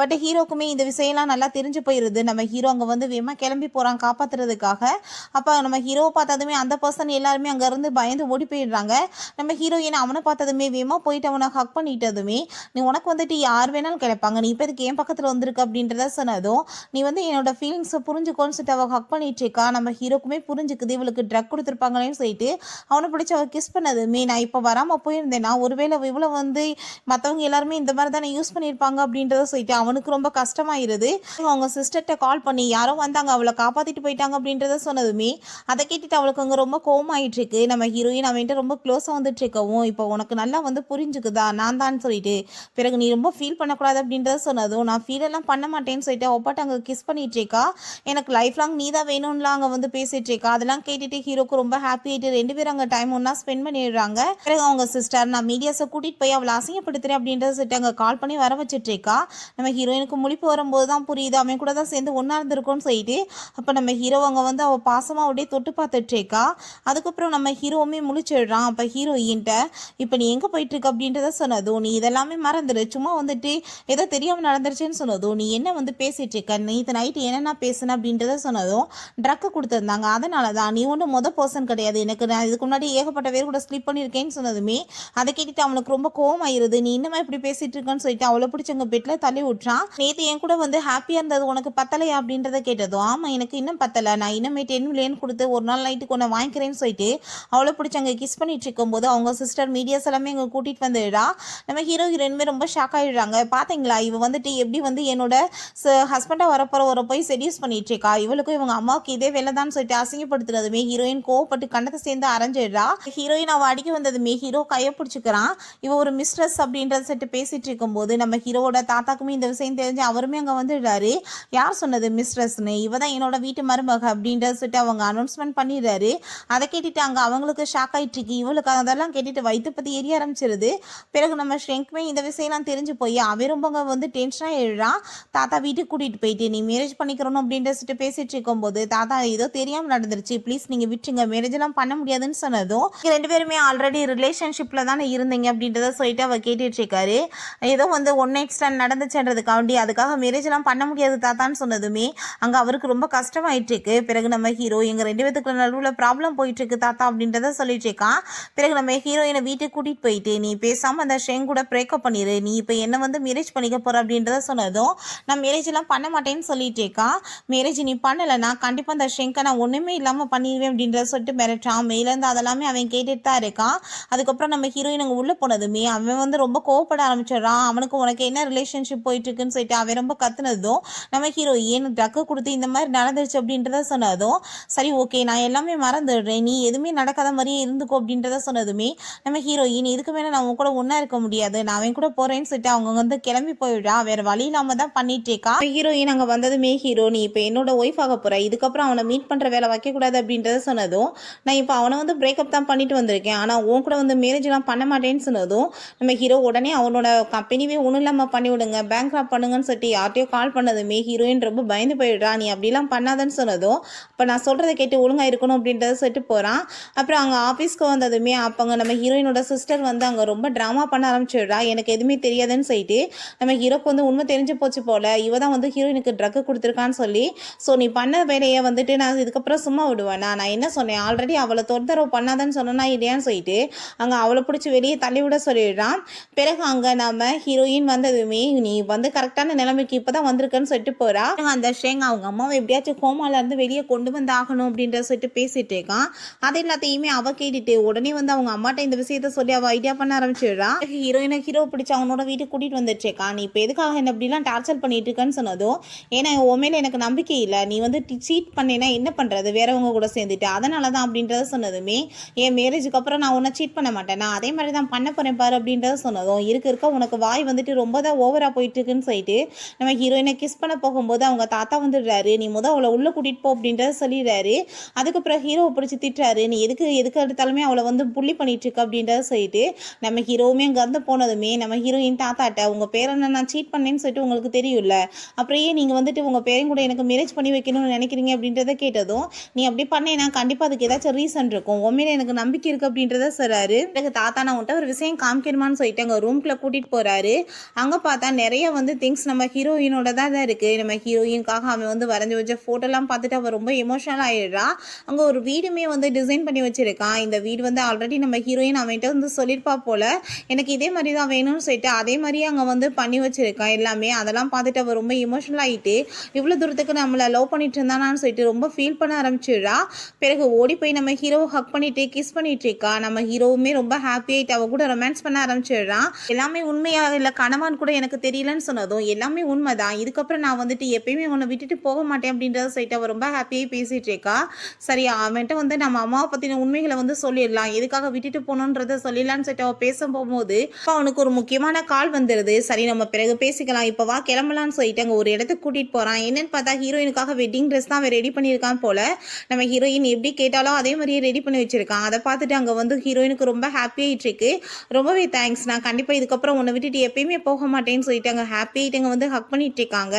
பட் ஹீரோக்குமே இந்த விஷயம்லாம் நல்லா தெரிஞ்சு போயிடுது. நம்ம ஹீரோ அங்கே வந்து வேகமாக கிளம்பி போகிறான் காப்பாற்றுறதுக்காக. அப்போ நம்ம ஹீரோவை பார்த்ததுமே அந்த பர்சன் எல்லாருமே அங்கேருந்து பயந்து ஓடி போயிடுறாங்க. நம்ம ஹீரோயின் அவனை பார்த்ததுமே வேகமாக போயிட்டு அவனை ஹக் பண்ணிட்டதுமே நீ உனக்கு வந்துட்டு யார் வேணாலும் கிடைப்பாங்க, நீ இப்போ இதுக்கு என் பக்கத்தில் வந்திருக்கு அப்படின்றத சொன்னதும் நீ வந்து என்னோட ஃபீலிங்ஸை புரிஞ்சுக்கோன்னு சொல்லிட்டு அவள் ஹக் பண்ணிட்டு இருக்கா. நம்ம ஹீரோக்குமே புரிஞ்சுக்குது இவளுக்கு ட்ரக் கொடுத்துருப்பாங்களேன்னு சொல்லிட்டு அவனை பிடிச்சி அவள் கிஸ் பண்ணதுமே நான் இப்போ வராமல் போயிருந்தேன்னா ஒருவேளை இவ்வளோ வந்து மற்றவங்க எல்லாருமே இந்த மாதிரி தானே யூஸ் பண்ணியிருப்பாங்க அப்படின்றத சொல்லிட்டு அவனுக்கு ரொம்ப கஷ்டமாயிருது. அவங்க சிஸ்டர்கிட்ட கால் பண்ணி யாரோ வந்தாங்க அவளை காப்பாற்றிட்டு போயிட்டாங்க அப்படின்றத சொன்னதுமே அதை கேட்டுட்டு அவளுக்கு அங்கே ரொம்ப கோவமாயிட்டு இருக்கு. நம்ம ஹீரோயின் அவன்கிட்ட ரொம்ப க்ளோஸாக வந்துட்டு இருக்கவும் இப்போ உனக்கு நல்லா வந்து புரிஞ்சுக்குதா நான் தான் சொல்லிட்டு பிறகு நீ ரொம்ப ஃபீல் பண்ணக்கூடாது அப்படின்றத சொன்னதும் நான் ஃபீலெல்லாம் பண்ண மாட்டேன்னு சொல்லிட்டு ஒப்பாட்டு அங்கே கிஸ் பண்ணிட்டு இருக்கா. எனக்கு லைஃப் லாங் நீ தான் வேணும்லாம் அங்கே வந்து பேசிட்டு இருக்கா. அதெல்லாம் கேட்டுட்டு ஹீரோக்கு ரொம்ப ஹாப்பி ஆகிட்டு 2 பேரும் அங்கே டைம் ஒன்றா ஸ்பெண்ட் பண்ணிடுறாங்க. பிறகு அவங்க சிஸ்டர் நான் மீடியாஸை கூட்டிகிட்டு போய் அவளை அசிங்கப்படுத்துறேன் அப்படின்றத சொல்லிட்டு அங்கே கால் பண்ணி வர வச்சுட்டு இருக்கா. நம்ம ஹீரோயினுக்கு முழிப்பு வரும்போது தான் புரியுது அவன் கூட தான் சேர்ந்து ஒன்றா இருந்திருக்கோன்னு சொல்லிட்டு. அப்போ நம்ம ஹீரோ அங்கே வந்து அவள் பாசமாக அப்படியே தொட்டு பார்த்துட்டு இருக்கா. அதுக்கப்புறம் நம்ம ஹீரோவுமே முழிச்சிடுறான். அப்போ ஹீரோயின்ட்ட இப்போ நீ எங்கே போயிட்டுருக்க அப்படின்றத சொன்னதும் நீ இதெல்லாமே மறந்துடு, சும்மா வந்துட்டு ஏதோ தெரியாமல் நடந்துருச்சுன்னு சொன்னதும் நீ என்ன வந்து பேசிகிட்டு இருக்க, நேற்று நைட்டு என்னென்ன பேசுன அப்படின்றத சொன்னதும் ட்ரக்கு கொடுத்துருந்தாங்க அதனால தான், நீ ஒன்றும் பர்சன் கிடையாது, எனக்கு நான் இதுக்கு முன்னாடி ஏகப்பட்ட பேர் கூட ஸ்லீப் பண்ணியிருக்கேன்னு சொன்னதுமே அதை கேட்டுட்டு அவனுக்கு ரொம்ப கோவமாயிருது. நீ இன்னுமே இப்படி பேசிட்டு இருக்கன்னு சொல்லிட்டு அவளை பிடிச்சி அங்கே பெட்டில் தள்ளி விட்றான். நேற்று என் கூட வந்து ஹாப்பியாக இருந்தது உனக்கு பத்தலையா அப்படின்றத கேட்டதும் ஆமாம் எனக்கு இன்னும் பத்தலை, நான் இன்னுமே 10 மில்லியன் கொடுத்து ஒரு நாள் நைட்டுக்கு ஒன்று வாங்கிக்கிறேன்னு சொல்லிட்டு அவளை பிடிச்சி அங்கே கிஸ் பண்ணிட்டு இருக்கும்போது அவங்க சிஸ்டர் மீடியாஸ் எல்லாமே அங்கே கூட்டிகிட்டு வந்துடுறா. நம்ம ஹீரோ ஹீரோயினுமே ரொம்ப ஷாக் ஆகிடுறாங்க. பார்த்தீங்களா இவ வந்துட்டு எப்படி வந்து என்னோட ஹஸ்பண்டாக வரப்போகிற போய் செடியூஸ் பண்ணிட்டு இருக்கா, இவளுக்கும் இவங்க அம்மாவுக்கு இதே வேலை தான் சொல்லிட்டு அசிங்கப்படுத்துறதுமே ஹீரோயின் கோவப்பட்டு கண்ணத்தை சேர்ந்து அரைஞ்சிடுறா. ஹீரோயின் அவள் அடிக்க வந்ததுமே ஹீரோ கையை பிடிச்சிக்கிறான். இவ ஒரு மிஸ்ட்ரஸ் அப்படின்றத சொல்லிட்டு பேசிட்டு இருக்கும்போது நம்ம ஹீரோவோட தாத்தாக்குமே இந்த விஷயம் தெரிஞ்சு அவருமே அங்கே வந்துடுறாரு. யார் சொன்னது மிஸ்ட்ரஸ்னு, இவ தான் என்னோட வீட்டு மருமக அப்படின்றத சொல்லிட்டு அவங்க அனௌன்ஸ்மெண்ட் பண்ணிடுறாரு. அதை கேட்டுட்டு அங்கே அவங்களுக்கு ஷாக் ஆகிட்டு இருக்கு. இவளுக்கு அதெல்லாம் கேட்டுட்டு வயிற்று பற்றி எரிய ஆரம்பிச்சிருது. பிறகு நம்ம ஷ்ரெங்க்குமே இந்த விஷயம்லாம் தெரிஞ்சு போய் அவன் ரொம்ப வந்து டென்ஷனாக எழுறான். தாத்தா வீட்டுக்கு கூட்டிகிட்டு போயிட்டு நீ மேரேஜ் பண்ணிக்கிறணும் அப்படின்ற சொல்லிட்டு பேசிட்டு இருக்கும்போது தாத்தா ஏதோ தெரியாமல் நடந்துருச்சு ப்ளீஸ் நீங்கள் விட்டுருங்க, மேரேஜெல்லாம் பண்ண முடியாதுன்னு சொன்னதும் 2 பேருமே ஆல்ரெடி ரிலேஷன்ஷிப்பில் தானே இருந்தீங்க அப்படின்றத சொல்லிட்டு அவர் கேட்டுட்டு இருக்காரு. ஏதோ வந்து 1 நைட் ஸ்டாண்ட் நடந்துச்சுன்றதுக்காண்டி அதுக்காக மேரேஜெல்லாம் பண்ண முடியாது தாத்தான்னு சொன்னதுமே அங்கே அவருக்கு ரொம்ப கஷ்டமாயிட்டு இருக்கு. பிறகு நம்ம ஹீரோ எங்கள் 2 பேத்துக்கு நடுவில் ப்ராப்ளம் போயிட்டு இருக்கு தாத்தா அப்படின்றத சொல்லிட்டு இருக்கான். பிறகு நம்ம ஹீரோயினை வீட்டுக்கு கூட்டிகிட்டு போயிட்டு நீ பேசாமல் அந்த ஷெங் கூட பிரேக்கப் பண்ணிடு, நீ இப்போ என்ன வந்து மேரேஜ் பண்ணிக்க போகிற அப்படின்றத சொன்னதும் நான் மேரேஜெல்லாம் பண்ண மாட்டேன்னு சொல்லிட்டு இருக்கான். மேரேஜ் நீ பண்ணலைன்னா கண்டிப்பாக அந்த ஷெங்கை நான் ஒன்றுமே இல்லாமல் பண்ணிடுவேன் அப்படின்றத சொல்லிட்டு மிரட்டான். மேலேருந்து அதெல்லாமே அவன் கேட்டுட்டு தான் இருக்கான். அதுக்கப்புறம் நம்ம ஹீரோயின் அங்கே உள்ளே போனதுமே அவன் வந்து ரொம்ப கோவப்பட ஆரம்பிச்சிடறான். அவனுக்கு உனக்கு என்ன ரிலேஷன்ஷிப் போயிட்டுருக்குன்னு சொல்லிட்டு அவன் ரொம்ப கத்துனதும் நம்ம ஹீரோயின் ட்ரக்கு கொடுத்து இந்த மாதிரி நடந்துருச்சு அப்படின்றத சொன்னதும் சரி ஓகே நான் எல்லாமே மறந்துடுறேன், நீ எதுவுமே நடக்காத மாதிரியே இருந்துக்கோ அப்படின்றத சொன்னதுமே நம்ம ஹீரோயின் இதுக்கு மேலே நான் அவன் கூட ஒன்றா இருக்க முடியாது, நான் அவன் கூட போகிறேன்னு சொல்லிட்டு அவங்க வந்து கிளம்பி போயிடுறா. வேறு வழி இல்லாமல் தான் பண்ணிட்டு இருக்கா. ஹீரோயின் அங்கே வந்ததுமே ஹீரோ நீ இப்போ என்னோட ஒய்ஃப் ஆக போகிற, இதுக்கப்புறம் அவனை மீட் பண்ணுற வேலை வைக்கக்கூடாது அப்படின்றத சொன்னதும், நான் இப்போ அவனை வந்து பிரேக்கப் தான் பண்ணிட்டு வந்திருக்கேன், ஆனால் உன் கூட வந்து மேரேஜ்லாம் பண்ண மாட்டேன்னு சொன்னதும் நம்ம ஹீரோ உடனே அவனோட கம்பெனிவே ஒன்றும் இல்லாமல் பண்ணிவிடுங்க, பேங்க் ராப் பண்ணுங்கன்னு சொல்லிட்டு யார்ட்டையோ கால் பண்ணதுமே ஹீரோயின் ரொம்ப பயந்து போயிடுறா. நீ அப்படிலாம் பண்ணாதன்னு சொன்னதும், இப்போ நான் சொல்கிறத கேட்டு ஒழுங்காக இருக்கணும் அப்படின்றத சொல்லிட்டு போகிறான். அப்புறம் அங்கே ஆஃபீஸ்க்கு வந்ததுமே அப்போங்க நம்ம ஹீரோயினோட சிஸ்டர் வந்து அங்கே ரொம்ப ட்ராமா பண்ண ஆரம்பிச்சிடுறா. எனக்கு எதுவுமே தெரியாதுன்னு சொல்லிட்டு நம்ம ஹீரோக்கு வந்து உண்மை தெரிஞ்சு போச்சு போல், இவ தான் வந்து ஹீரோயினுக்கு ட்ரக்கு கொடுத்துருக்கான்னு சொல்லி, ஸோ நீ பண்ண வேலையை வந்துட்டு நான் இதுக்கப்புறம் சும்மா விடுவேனா, நான் என்ன சொன்னேன், ஆல்ரெடி அவளை தொந்தரவு பண்ணாதன்னு சொன்னா இல்லையான்னு சொல்லிட்டு அங்கே அவளை பிடிச்சி வெளியே தள்ளி விட சொல்லிடுறான். பிறகு அங்கே நம்ம ஹீரோயின் வந்ததுமே நீ வந்து கரெக்டான நிலைமைக்கு இப்போ தான் வந்திருக்குன்னு சொல்லிட்டு போகிறா. அந்த ஷேங் அவங்க அம்மாவை எப்படியாச்சும் கோமாலேருந்து வெளியே கொண்டு வந்து ஆகணும் அப்படின்றத சொல்லிட்டு பேசிட்டு இருக்கான். அது எல்லாத்தையுமே அவள் கேட்டுட்டு உடனே வந்து அவங்க அம்மாட்ட இந்த விஷயத்த சொல்லி அவள் ஐடியா பண்ண ஆரம்பிச்சிடுறா. ஹீரோயினை ஹீரோ பிடிச்சி அவனோட வீட்டுக்கு கூட்டிகிட்டு வந்துருச்சேக்கா, நீ இப்போ எதுக்காக என்ன அப்படிலாம் டார்ச்சர் பண்ணிட்டு இருக்கேன்னு சொன்னதும், ஏன்னா உன் மேலே எனக்கு நம்பிக்கை இல்லை, நீ வந்து சீட் பண்ணேன்னா என்ன பண்ணுறது வேறவங்க கூட சேர்ந்துட்டு, அதனால தான் அப்படின்றத சொன்னதுமே, என் மேரேஜுக்கு அப்புறம் நான் உன்னை சீட் பண்ண மாட்டேன், நான் அதே மாதிரி தான் பண்ண போகிறேன் பாரு அப்படின்றத சொன்னதும், இருக்க உனக்கு வாய் வந்துட்டு ரொம்ப தான் ஓவராக போயிட்டுருக்குன்னு சொல்லிட்டு நம்ம ஹீரோயினை கிஸ் பண்ண போகும்போது அவங்க தாத்தா வந்துடுறாரு. நீ அவளை உள்ளே கூட்டிகிட்டு போ அப்படின்றத சொல்லிடுறாரு. அதுக்கப்புறம் ஹீரோவை பிடிச்சி திட்டுறாரு. நீ எதுக்கு எடுத்தாலுமே அவளை வந்து புள்ளி பண்ணிட்டு இருக்க அப்படின்றத சொல்லிட்டு நம்ம ஹீரோவுமே அங்கேருந்து போனதுமே நம்ம ஹீரோயின் தாத்தாட்ட உங்கள் பேரனை நான் சீட் பண்ணேன்னு சொல்லிட்டு உங்களுக்கு தெரியும்ல, அப்புறம் ஏன் நீங்கள் வந்துட்டு உங்கள் பேரையும் கூட எனக்கு மேரேஜ் பண்ணி வைக்கணும்னு நினைக்கிறீங்க அப்படின்றத கேட்டதும், நீ அப்படி பண்ணேன்னா கண்டிப்பாக அதுக்கு ஏதாச்சும் ரீசன் இருக்கும், உண்மையில எனக்கு நம்பிக்கை இருக்குது அப்படின்றத சொல்கிறாரு. எனக்கு தாத்தா நான் உன்ட்ட ஒரு விஷயம் காமிக்கணுமான்னு சொல்லிட்டு அங்கே ரூம்குள்ளே கூட்டிகிட்டு போகிறாரு. அங்கே பார்த்தா நிறைய வந்து திங்ஸ் நம்ம ஹீரோயினோட தான் இருக்குது. நம்ம ஹீரோயினுக்காக அவன் வந்து வரைஞ்சி வச்ச ஃபோட்டோலாம் பார்த்துட்டு அவள் ரொம்ப எமோஷனல் ஆகிடுறா. அங்கே ஒரு வீடுமே வந்து டிசைன் பண்ணி வச்சுருக்கான். இந்த வீடு வந்து ஆல்ரெடி நம்ம ஹீரோயின் அவன்கிட்ட வந்து சொல்லியிருப்பா போல், எனக்கு இதே மாதிரி தான் வேணும்னு சொல்லிட்டு அதே மாதிரியே அங்கே வந்து பண்ணி வச்சுருக்கான் எல்லாமே. அதெல்லாம் பார்த்துட்டு அவள் ரொம்ப எமோஷனல் ஆகிட்டு இவ்வளோ தூரத்துக்கு நம்மளை லவ் பண்ணிட்டு இருந்தானான்னு சொல்லிட்டு ரொம்ப ஃபீல் பண்ண ஆரம்பிச்சிடுறா. பிறகு ஓடி போய் நம்ம ஹீரோவை ஹக் பண்ணிட்டு கிஸ் பண்ணிட்டு இருக்கா. நம்ம ஹீரோவுமே ரொம்ப ஹாப்பி ஆகிட்டு அவள் கூட ரொமான்ஸ் பண்ண ஆரம்பிச்சிடுறான். எல்லாமே உண்மையாக இல்லை கனவான்னு கூட எனக்கு தெரியலன்னு சொன்னதும், எல்லாமே உண்மைதான், இதுக்கப்புறம் நான் வந்துட்டு எப்பயுமே உன்னை விட்டுட்டு போக மாட்டேன் அப்படின்றத சொல்லிட்டு அவள் ரொம்ப ஹாப்பியாக பேசிகிட்டு இருக்கா. சரி அவன்கிட்ட வந்து நம்ம அம்மாவை பற்றின உண்மைகளை வந்து சொல்லிடலாம், எதுக்காக விட்டுட்டு போகணுன்றதை சொல்லிடலான்னு சொல்லிட்டு அவள் பேச போகும்போது இப்போ அவனுக்கு ஒரு முக்கியமான கால் வந்துடுது. சரி நம்ம பிறகு பேசிக்கலாம், இப்போ வா கிளம்பலான்னு சொல்லிட்டு அங்கே ஒரு இடத்துக்கு கூட்டிகிட்டு போகிறான். என்னன்னு பார்த்தா ஹீரோயினுக்காக வெட்டிங் ட்ரெஸ் தான் அவன் ரெடி பண்ணியிருக்கான் போல். நம்ம ஹீரோயின் எப்படி கேட்டாலும் அதே மாதிரியே ரெடி பண்ணி வச்சிருக்கான். அதை பார்த்துட்டு அங்கே வந்து ஹீரோயினுக்கு ரொம்ப ஹாப்பியாகிட்டு இருக்கு. ரொம்பவே தேங்க்ஸ், நான் கண்டிப்பாக இதுக்கப்புறம் உன்னை விட்டுட்டு எப்பயுமே போக மாட்டேன்னு சொல்லிட்டு அங்கே ஹாப்பியாகிட்டு அங்கே வந்து ஹக் பண்ணிட்டு இருக்காங்க.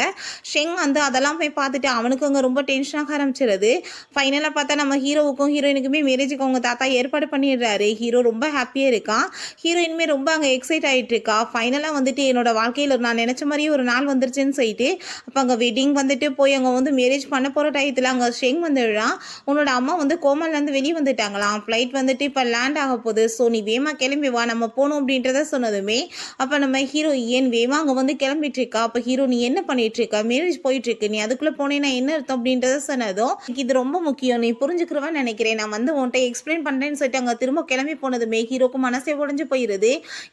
ஷெங் வந்து அதெல்லாம் போய் பார்த்துட்டு அவனுக்கு அங்கே ரொம்ப டென்ஷனாக ஆரம்பிச்சிருது. ஃபைனலாக பார்த்தா நம்ம ஹீரோவுக்கும் ஹீரோயினுக்குமே மேரேஜுக்கு அவங்க தாத்தா ஏற்பாடு பண்ணிடுறாரு. ஹீரோ ரொம்ப ஹாப்பியாக இருக்கான். ஹீரோயினுமே ரொம்ப அங்கே எக்ஸைட் ஆகிட்டு இருக்கா. ஃபைனலாக வந்துட்டு என்னோட வாழ்க்கையில் நான் நினச்ச மாதிரியே ஒரு நாள் வந்துருச்சுன்னு சொல்லிட்டு அப்போ அங்கே வெட்டிங் வந்துட்டு போய் அங்கே வந்து மேரேஜ் பண்ண போகிற டயத்தில் அங்கே ஷெங் வந்துடுறான். உன்னோட அம்மா வந்து கோமாலேருந்து வெளியே வந்துட்டாங்களாம், ஃப்ளைட் வந்துட்டு இப்போ லேண்ட் ஆக போகுது, ஸோ நீ வேமா கிளம்பி வா நம்ம போகணும் அப்படின்றத சொன்னதுமே அப்போ நம்ம ஹீரோ ஏன் வேமா அங்கே வந்து கிளம்பிட்டு இருக்கா. அப்போ ஹீரோ நீ என்ன பண்ணிட்டு இருக்கா, மேரேஜ் போயிட்டு இருக்கு, நீ அதுக்குள்ளே போனேன்னா என்ன அர்த்தம் அப்படின்றத சொன்னதும், இது ரொம்ப முக்கியம் நீ புரிஞ்சுக்கிறவன்னு நினைக்கிறேன், நான் வந்து உன்கிட்ட எக்ஸ்பிளைன் பண்ணுறேன்னு சொல்லிட்டு அங்கே திரும்ப கிளம்பி போனதுமே ஹீரோக்கு மனசே உடைஞ்சு போயிடுது.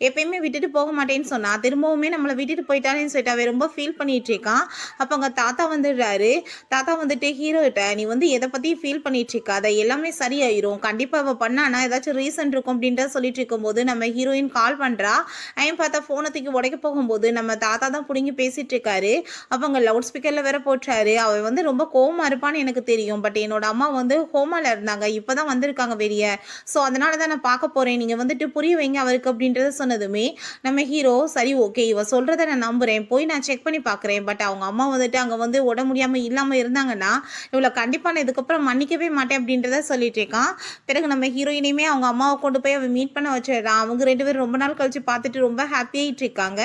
எப்பயுமே விட்டுட்டு போக மாட்டேன்னு சொன்னா திரும்பவுமே நம்மளை விட்டுட்டு போயிட்டானேன்னு சொல்லிட்டு அவன் ரொம்ப ஃபீல் பண்ணிட்டு இருக்கான். அப்போ அங்கே தாத்தா வந்துடுறாரு. தாத்தா வந்துட்டு ஹீரோகிட்ட நீ வந்து எதை பற்றி ஃபீல் பண்ணிட்டு இருக்கா, அதை எல்லாமே சரியாயிரும், கண்டிப்பாக அவள் பண்ணானா ஏதாச்சும் ரீசன் இருக்கும் அப்படின்றத சொல்லிட்டு இருக்கும்போது நம்ம ஹீரோயின் கால் பண்ணுறா. அவன் பார்த்தா ஃபோனை தூக்கி உடைக்க போகும்போது நம்ம தாத்தா தான் பிடிங்கி பேசிட்டு இருக்காரு. அப்போ அங்கே லவுட் ஸ்பீக்கரில் வேற போட்டாரு. அவன் வந்து ரொம்ப கோவமாக இருப்பான்னு எனக்கு தெரியும், பட் என்னோட அம்மா வந்து ஹோமாவில் இருந்தாங்க, இப்போ தான் வந்திருக்காங்க வெளியே, ஸோ அதனால தான் நான் பார்க்க போகிறேன், நீங்கள் வந்துட்டு புரிய வைங்க அவருக்கு அப்படின்றத சொன்னதுமே நம்ம ஹீரோ சரி ஓகே இவ சொல்கிறத நான் நம்புகிறேன், போய் நான் செக் பண்ணி பார்க்குறேன், பட் அவங்க அம்மா வந்துட்டு அங்கே வந்து உட முடியாமல் இல்லாமல் இருந்தாங்கன்னா இவ்வளோ கண்டிப்பாக நான் இதுக்கப்புறம் மன்னிக்கவே மாட்டேன் அப்படின்றத சொல்லிட்டு இருக்கான். பிறகு நம்ம ஹீரோயினையுமே அவங்க அம்மாவை கொண்டு போய் அவன் மீட் பண்ண வச்சிடறான். அவங்க 2 பேரும் ரொம்ப நாள் கழிச்சு பார்த்துட்டு ரொம்ப ஹாப்பியாகிட்டு இருக்காங்க.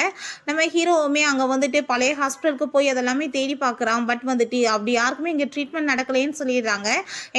நம்ம ஹீரோவுமே அங்கே வந்துட்டு பழைய ஹாஸ்பிட்டலுக்கு போய் அதெல்லாமே தேடி பார்க்குறான். பட் வந்துட்டு அப்படி யாருக்குமே இங்கே ட்ரீட்மெண்ட் நடக்கலைன்னு சொல்லிடுறாங்க.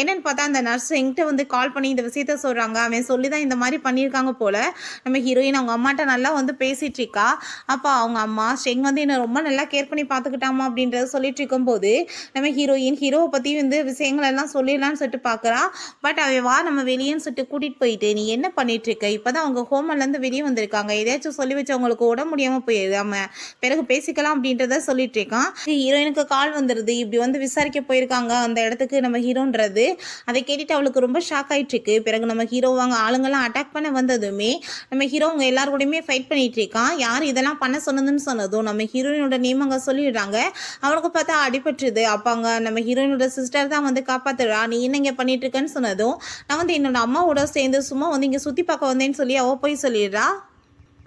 என்னன்னு பார்த்தா அந்த நர்ஸ் எங்கிட்ட வந்து கால் பண்ணி இந்த விஷயத்த சொல்கிறாங்க, அவன் சொல்லி தான் இந்த மாதிரி பண்ணியிருக்காங்க போல். நம்ம ஹீரோயின் அவங்க அம்மாட்ட நல்லா வந்து பேசிகிட்டு இருக்கா. அப்போ அவங்க அம்மா ஷெங் வந்து என்னை ரொம்ப நல்லா கேர் பண்ணி பார்த்துக்கிட்டாமா அப்படின்றத சொல்லிட்டு இருக்கும்போது நம்ம ஹீரோயின் ஹீரோவை பற்றி வந்து விஷயங்கள் எல்லாம் சொல்லிடலான்னு சொல்லிட்டு பார்க்குறா. பட் அவன் வா நம்ம வெளியேன்னு சொல்லிட்டு கூட்டிகிட்டு போயிட்டு நீ என்ன பண்ணிட்டு இருக்க, இப்போ தான் அவங்க ஹோமல்லேருந்து வெளியே வந்திருக்காங்க, ஏதாச்சும் சொல்லி வச்சவங்களுக்கு உட முடியாமல் போயிடாம பிறகு பேசிக்கலாம் அப்படின்றத சொல்லிட்டு இருக்கான். ஹீரோயினுக்கு கால் வந்துடுது, இப்படி வந்து விசாரிக்க போயிருக்காங்க அந்த இடத்துக்கு நம்ம ஹீரோன்றது. அதை கேட்டுட்டு அவளுக்கு ரொம்ப ஷாக் ஆகிட்டு இருக்கு. பிறகு நம்ம ஹீரோ வாங்க ஆளுங்கெல்லாம் அட்டாக் பண்ண வந்ததுமே நம்ம ஹீரோ அவங்க எல்லாரோடையுமே ஃபைட் பண்ணிட்டு இருக்கான். யார் இதெல்லாம் பண்ண சொன்னதுன்னு சொன்னதும் நம்ம ஹீரோயினோட நேம் அங்கே சொல்லிடுறாங்க. அவனுக்கு பார்த்தா அடிபட்டுருது. அப்போ அங்கே நம்ம ஹீரோயினோட சிஸ்டர் தான் வந்து காப்பாத்துறா, நீ என்ன இங்க பண்ணிட்டு இருக்கன்னு சொன்னதும், நான் வந்து என்னோட அம்மாவோட சேர்ந்து சும்மா வந்து இங்க சுத்தி பார்க்க வந்தேன்னு சொல்லி அவ போய் சொல்லிடுறா.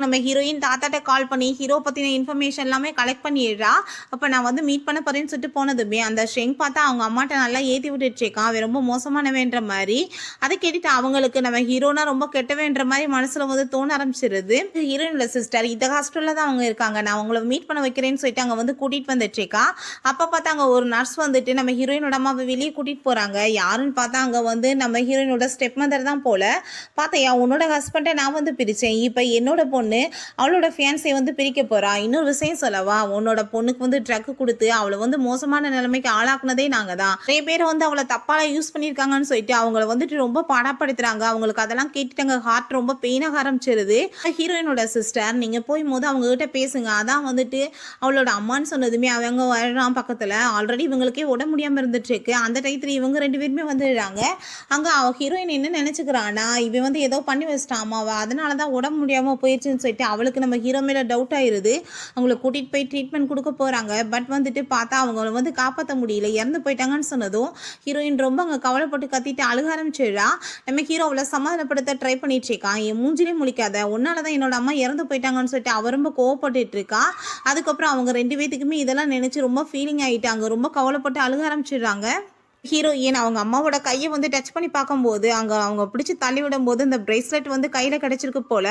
நம்ம ஹீரோயின் தாத்தாட்ட கால் பண்ணி ஹீரோ பற்றின இன்ஃபர்மேஷன் எல்லாமே கலெக்ட் பண்ணிடுறா. அப்போ நான் வந்து மீட் பண்ண போறேன்னு சொல்லிட்டு போனதுமே அந்த ஷெங் பார்த்தா அவங்க அம்மாட்ட நல்லா ஏற்றி விட்டுட்ருக்கான், அவன் ரொம்ப மோசமானவேன்ற மாதிரி. அதை கேட்டுட்டு அவங்களுக்கு நம்ம ஹீரோனா ரொம்ப கெட்டவேன்ற மாதிரி மனசில் வந்து தோண ஆரம்பிச்சிருது. ஹீரோயினோட சிஸ்டர் இந்த ஹாஸ்பிட்டலில் தான் அவங்க இருக்காங்க, நான் அவங்கள மீட் பண்ண வைக்கிறேன்னு சொல்லிட்டு அங்கே வந்து கூட்டிகிட்டு வந்துட்டுருக்கா. அப்போ பார்த்தா அங்கே ஒரு நர்ஸ் வந்துட்டு நம்ம ஹீரோயினோட அம்மாவை வெளியே கூட்டிகிட்டு போகிறாங்க. யாருன்னு பார்த்தா அங்கே வந்து நம்ம ஹீரோயினோட ஸ்டெப் மதர் தான் போல. பார்த்தையா, உன்னோட ஹஸ்பண்டை நான் வந்து பிரித்தேன், இப்போ என்னோட பொண்ணு அவளோட ஃபியான்ஸை வந்து பிரிக்க போறா. இன்னொரு விஷயம் சொல்லவா, உன்னோட பொண்ணுக்கு வந்து ட்ரக் கொடுத்து அவளை வந்து மோசமான நிலைமைக்கு ஆளாக்குனதே நாங்க தான். நிறைய பேர் வந்து அவளை தப்பால யூஸ் பண்ணியிருக்காங்கன்னு சொல்லிட்டு அவங்கள வந்துட்டு ரொம்ப பாடாப்படுத்துறாங்க. அவங்களுக்கு அதெல்லாம் கேட்டுட்டாங்க, ஹார்ட் ரொம்ப பெயினாக ஆரம்பிச்சிருது. ஹீரோயினோட சிஸ்டர், நீங்க போய் போது அவங்க கிட்ட பேசுங்க, அதான் வந்துட்டு அவளோட அம்மான்னு சொன்னதுமே அவங்க வர்றான் பக்கத்துல. ஆல்ரெடி இவங்களுக்கே உடம்பு முடியாம இருந்துட்டு இருக்கு. அந்த டயத்துல இவங்க 2 பேருமே வந்துடுறாங்க. அங்க ஹீரோயின் என்ன நினைச்சுக்கிறான்னா, இவன் வந்து ஏதோ பண்ணி வச்சிட்டான் அம்மாவை, அதனாலதான் உடம்பு முடியாம போயிடுச்சுன்னு சொல்லிட்டு அவளுக்கு நம்ம ஹீரோ மேல டவுட் ஆயிருது. அவங்கள கூட்டிட்டு போய் ட்ரீட்மெண்ட் கொடுக்க போறாங்க. பட் வந்துட்டு பார்த்தா அவங்கள வந்து காப்பாற்ற முடியல, இறந்து போயிட்டாங்கன்னு சொன்னதும் ஹீரோயின் ரொம்ப அங்கே கவலைப்பட்டு கத்திட்டு அழுக ஆரம்பிச்சிடுறா. நம்ம ஹீரோ அவளை சமாதானப்படுத்த ட்ரை பண்ணிட்டு இருக்கான். என் மூஞ்சிலே முழிக்காத, உன்னாலதான் என்னோட அம்மா இறந்து போயிட்டாங்கன்னு சொல்லிட்டு அவ ரொம்ப கோவப்பட்டுட்டு இருக்கா. அதுக்கப்புறம் அவங்க 2 பேத்துக்குமே இதெல்லாம் நினைச்சு ரொம்ப ஃபீலிங் ஆயிட்டாங்க, ரொம்ப கவலைப்பட்டு அழுக ஆரம்பிச்சிடுறாங்க. ஹீரோயின் அவங்க அம்மாவோட கையை வந்து டச் பண்ணி பார்க்கும்போது அங்கே அவங்க பிடிச்சி தள்ளி விடும்போது இந்த பிரேஸ்லெட் வந்து கையில் கிடச்சிருக்கு போல.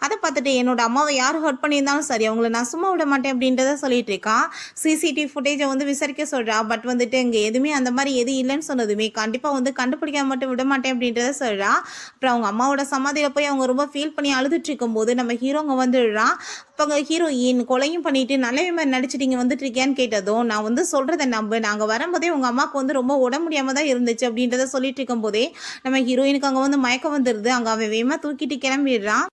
அதை பார்த்துட்டு என்னோட அம்மாவை யார் ஹர்ட் பண்ணியிருந்தாலும் சரி அவங்கள நான் சும்மா விட மாட்டேன் அப்படின்றத சொல்லிட்டு இருக்கான். சிசிடிவி ஃபுட்டேஜை வந்து விசாரிக்க சொல்கிறா. பட் வந்துட்டு இங்கே எதுவுமே அந்த மாதிரி எதுவும் இல்லைன்னு சொன்னதுமே கண்டிப்பாக வந்து கண்டுபிடிக்காம மட்டும் விட மாட்டேன் அப்படின்றத சொல்கிறா. அப்புறம் அவங்க அம்மாவோட சமாதியில் போய் அவங்க ரொம்ப ஃபீல் பண்ணி அழுதுட்டு இருக்கும்போது நம்ம ஹீரோங்க வந்துடுறான். அப்போ அங்கே ஹீரோயின் கொலையும் பண்ணிட்டு நல்லவே மாதிரி நடிச்சுட்டு இங்கே வந்துட்டு இருக்கியான்னு கேட்டதும், நான் வந்து சொல்கிறத நம்ப, நாங்கள் வரும்போதே உங்கள் அம்மாவுக்கு வந்து ரொம்ப உடம்பு முடியாம தான் இருந்துச்சு அப்படின்றத சொல்லிட்டு இருக்கும் போதே நம்ம ஹீரோயினுக்கு அங்க வந்து மயக்கம் வந்துருது. அங்க அவன் வேகமா தூக்கிட்டு கிளம்பிடுறான்.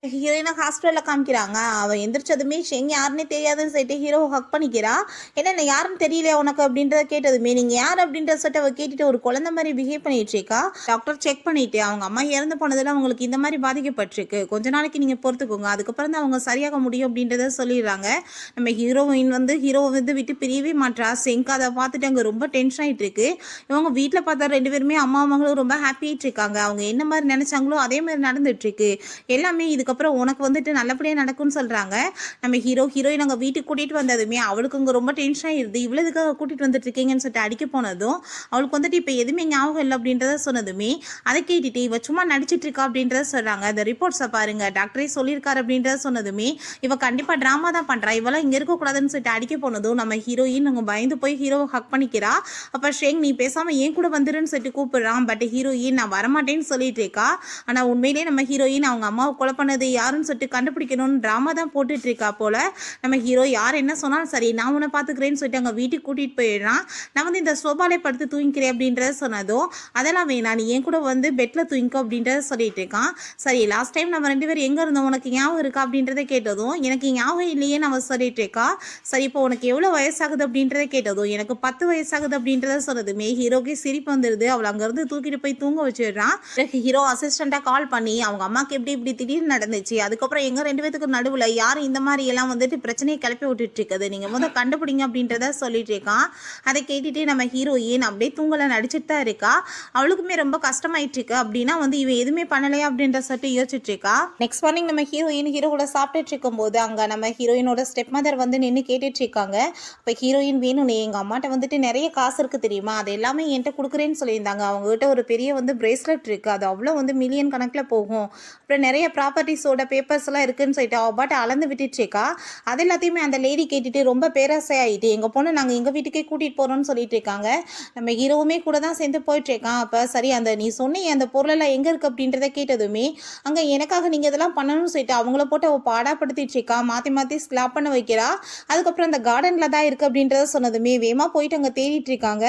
ஹீரோயினை ஹாஸ்பிட்டலில் காமிக்கிறாங்க. அவள் எந்திரிச்சதுமே ஷெங் யாருன்னே தெரியாதுன்னு சொல்லிட்டு ஹீரோ ஹக் பண்ணிக்கிறா. என்ன யாருன்னு தெரியலையா உனக்கு அப்படின்றத கேட்டதுமே, நீங்கள் யார் அப்படின்றத சொல்லிட்டு அவள் கேட்டுட்டு ஒரு குழந்தை மாதிரி பிஹேவ் பண்ணிட்டு இருக்கா. டாக்டர் செக் பண்ணிட்டு அவங்க அம்மா இறந்து போனதில் அவங்களுக்கு இந்த மாதிரி பாதிக்கப்பட்டிருக்கு, கொஞ்ச நாளைக்கு நீங்கள் பொறுத்துக்கோங்க, அதுக்கப்புறம் தான் அவங்க சரியாக முடியும் அப்படின்றத சொல்லிடுறாங்க. நம்ம ஹீரோயின் வந்து ஹீரோவை வந்து விட்டு பிரியவே மாட்டா. ஷெங்க் அதை பார்த்துட்டு அங்கே ரொம்ப டென்ஷன் ஆகிட்டு இருக்கு. இவங்க வீட்டில் பார்த்தா 2 பேருமே அம்மா மகளும் ரொம்ப ஹாப்பி ஆகிட்டு இருக்காங்க. அவங்க என்ன மாதிரி நினைச்சாங்களோ அதே மாதிரி நடந்துட்டு இருக்கு எல்லாமே. இதுக்கப்புறம் உனக்கு வந்துட்டு நல்லபடியாக நடக்கும்னு சொல்கிறாங்க. நம்ம ஹீரோயின் அங்கே வீட்டுக்கு கூட்டிகிட்டு வந்ததுமே அவளுக்கு அங்கே ரொம்ப டென்ஷன் ஆகிடுது. இவ்வளோதுக்காக கூட்டிகிட்டு வந்துட்டு இருக்கீங்கன்னு சொல்லிட்டு அடிக்க போனதும் அவளுக்கு வந்துட்டு இப்போ எதுவுமே ஞாபகம் இல்லை அப்படின்றத சொன்னதுமே அதை கேட்டுட்டு இவ சும்மா நடிச்சிட்டு இருக்கா அப்படின்றத சொல்கிறாங்க. அந்த ரிப்போர்ட்ஸை பாருங்க, டாக்டரே சொல்லியிருக்காரு அப்படின்றத சொன்னதுமே இவ கண்டிப்பாக ட்ராமா தான் பண்ணுறா, இவெல்லாம் இங்கே இருக்கக்கூடாதுன்னு சொல்லிட்டு அடிக்க போனதும் நம்ம ஹீரோயின் அங்கே பயந்து போய் ஹீரோவை ஹக் பண்ணிக்கிறா. அப்போ ஷேங் நீ பேசாமல் ஏன் கூட வந்துருன்னு சொல்லிட்டு கூப்பிடுறான். பட் ஹீரோயின் நான் வரமாட்டேன்னு சொல்லிட்டு இருக்கா. ஆனால் உண்மையிலேயே நம்ம ஹீரோயின் அவங்க அம்மாவை கொலை பண்ணது யாருன்னு சொல்லிட்டு கண்டுபிடிக்கணும்னு ட்ராமா தான் போட்டுட்டு இருக்கா போல. நம்ம ஹீரோ யார் என்ன சொன்னாலும் சரி நான் உன்னை பார்த்துக்கிறேன்னு சொல்லிட்டு அங்கே வீட்டுக்கு கூட்டிகிட்டு போயிடுறான். நான் வந்து இந்த சோபாலே படுத்து தூங்கிக்கிறேன் அப்படின்றத சொன்னதும் அதெல்லாம் வேணாம், நீ என் கூட வந்து பெட்டில் தூங்கிக்கோ அப்படின்றத சொல்லிட்டு இருக்கான். சரி லாஸ்ட் டைம் நம்ம 2 பேரும் எங்கே இருந்தோம் உனக்கு ஞாபகம் இருக்கா அப்படின்றத கேட்டதும் எனக்கு ஞாபகம் இல்லையே நம்ம சொல்லிட்டு இருக்கா. சரி இப்போ உனக்கு எவ்வளோ வயசாகுது அப்படின்றத கேட்டதும் எனக்கு 10 வயசாகுது அப்படின்றத சொன்னதுமே ஹீரோக்கே சிரிப்பு வந்துடுது. அவளை அங்கேருந்து தூக்கிட்டு போய் தூங்க வச்சிடுறான். ஹீரோ அசிஸ்டண்ட்டாக கால் பண்ணி அவங்க அம்மாவுக்கு எப்படி இப்படி திடீர்னு நடந்துச்சு, அதுக்கப்புறம் எங்கள் 2 பேத்துக்கு நடுவில் யார் இந்த மாதிரி எல்லாம் வந்துட்டு பிரச்சனையை கிளப்பி விட்டுட்டு இருக்குது, நீங்கள் முதல் கண்டுபிடிங்க அப்படின்றத சொல்லிட்டு இருக்கான். அதை கேட்டுட்டு நம்ம ஹீரோயின் அப்படியே தூங்கலை நடிச்சுட்டு தான் இருக்கா. அவளுக்குமே ரொம்ப கஷ்டமாயிட்டு இருக்கு. அப்படின்னா வந்து இவன் எதுவுமே பண்ணலையா அப்படின்ற சொல்லிட்டு யோசிச்சுட்டு இருக்கா. நெக்ஸ்ட் மார்னிங் நம்ம ஹீரோ கூட சாப்பிட்டுட்டு இருக்கும் போது அங்கே நம்ம ஹீரோயினோட ஸ்டெப் மதர் வந்து நின்று கேட்டுட்டு இருக்காங்க. அப்போ ஹீரோயின் வேணும்னே எங்கள் அம்மாட்ட வந்துட்டு நிறைய காசு இருக்குது தெரியுமா, அது எல்லாமே என்கிட்ட கொடுக்குறேன்னு சொல்லியிருந்தாங்க. அவங்ககிட்ட ஒரு பெரிய வந்து பிரேஸ்லெட் இருக்குது, அது அவ்வளோ வந்து மில்லியன் கணக்கில் போகும். அப்புறம் நிறைய ப்ராப்பர்ட்டிஸோட பேப்பர்ஸ் எல்லாம் இருக்குன்னு சொல்லிட்டு அவ பாட்டு அளந்து விட்டுட்டுருக்கா. அது எல்லாத்தையுமே அந்த லேடி கேட்டுட்டு ரொம்ப பேராசை ஆகிட்டு எங்கள் பொண்ணு நாங்கள் எங்கள் வீட்டுக்கே கூட்டிகிட்டு போகிறோம்னு சொல்லிட்டு இருக்காங்க. நம்ம ஹீரோவுமே கூட தான் சேர்ந்து போயிட்டுருக்கான். அப்போ சரி அந்த நீ சொன்னீங்க அந்த பொருளெல்லாம் எங்கே இருக்குது அப்படின்றத கேட்டதுமே அங்கே எனக்காக நீங்கள் இதெல்லாம் பண்ணணும்னு சொல்லிட்டு அவங்கள போட்டு அவள் பாடாப்படுத்திட்டு இருக்கா. மாற்றி மாற்றி ஸ்லாப் பண்ண வைக்கிறா. அதுக்கப்புறம் அந்த கார்டனில் தான் இருக்குது அப்படின்றத சொன்னதுமே வேகமாக போயிட்டு அங்கே தேடிட்டு இருக்காங்க.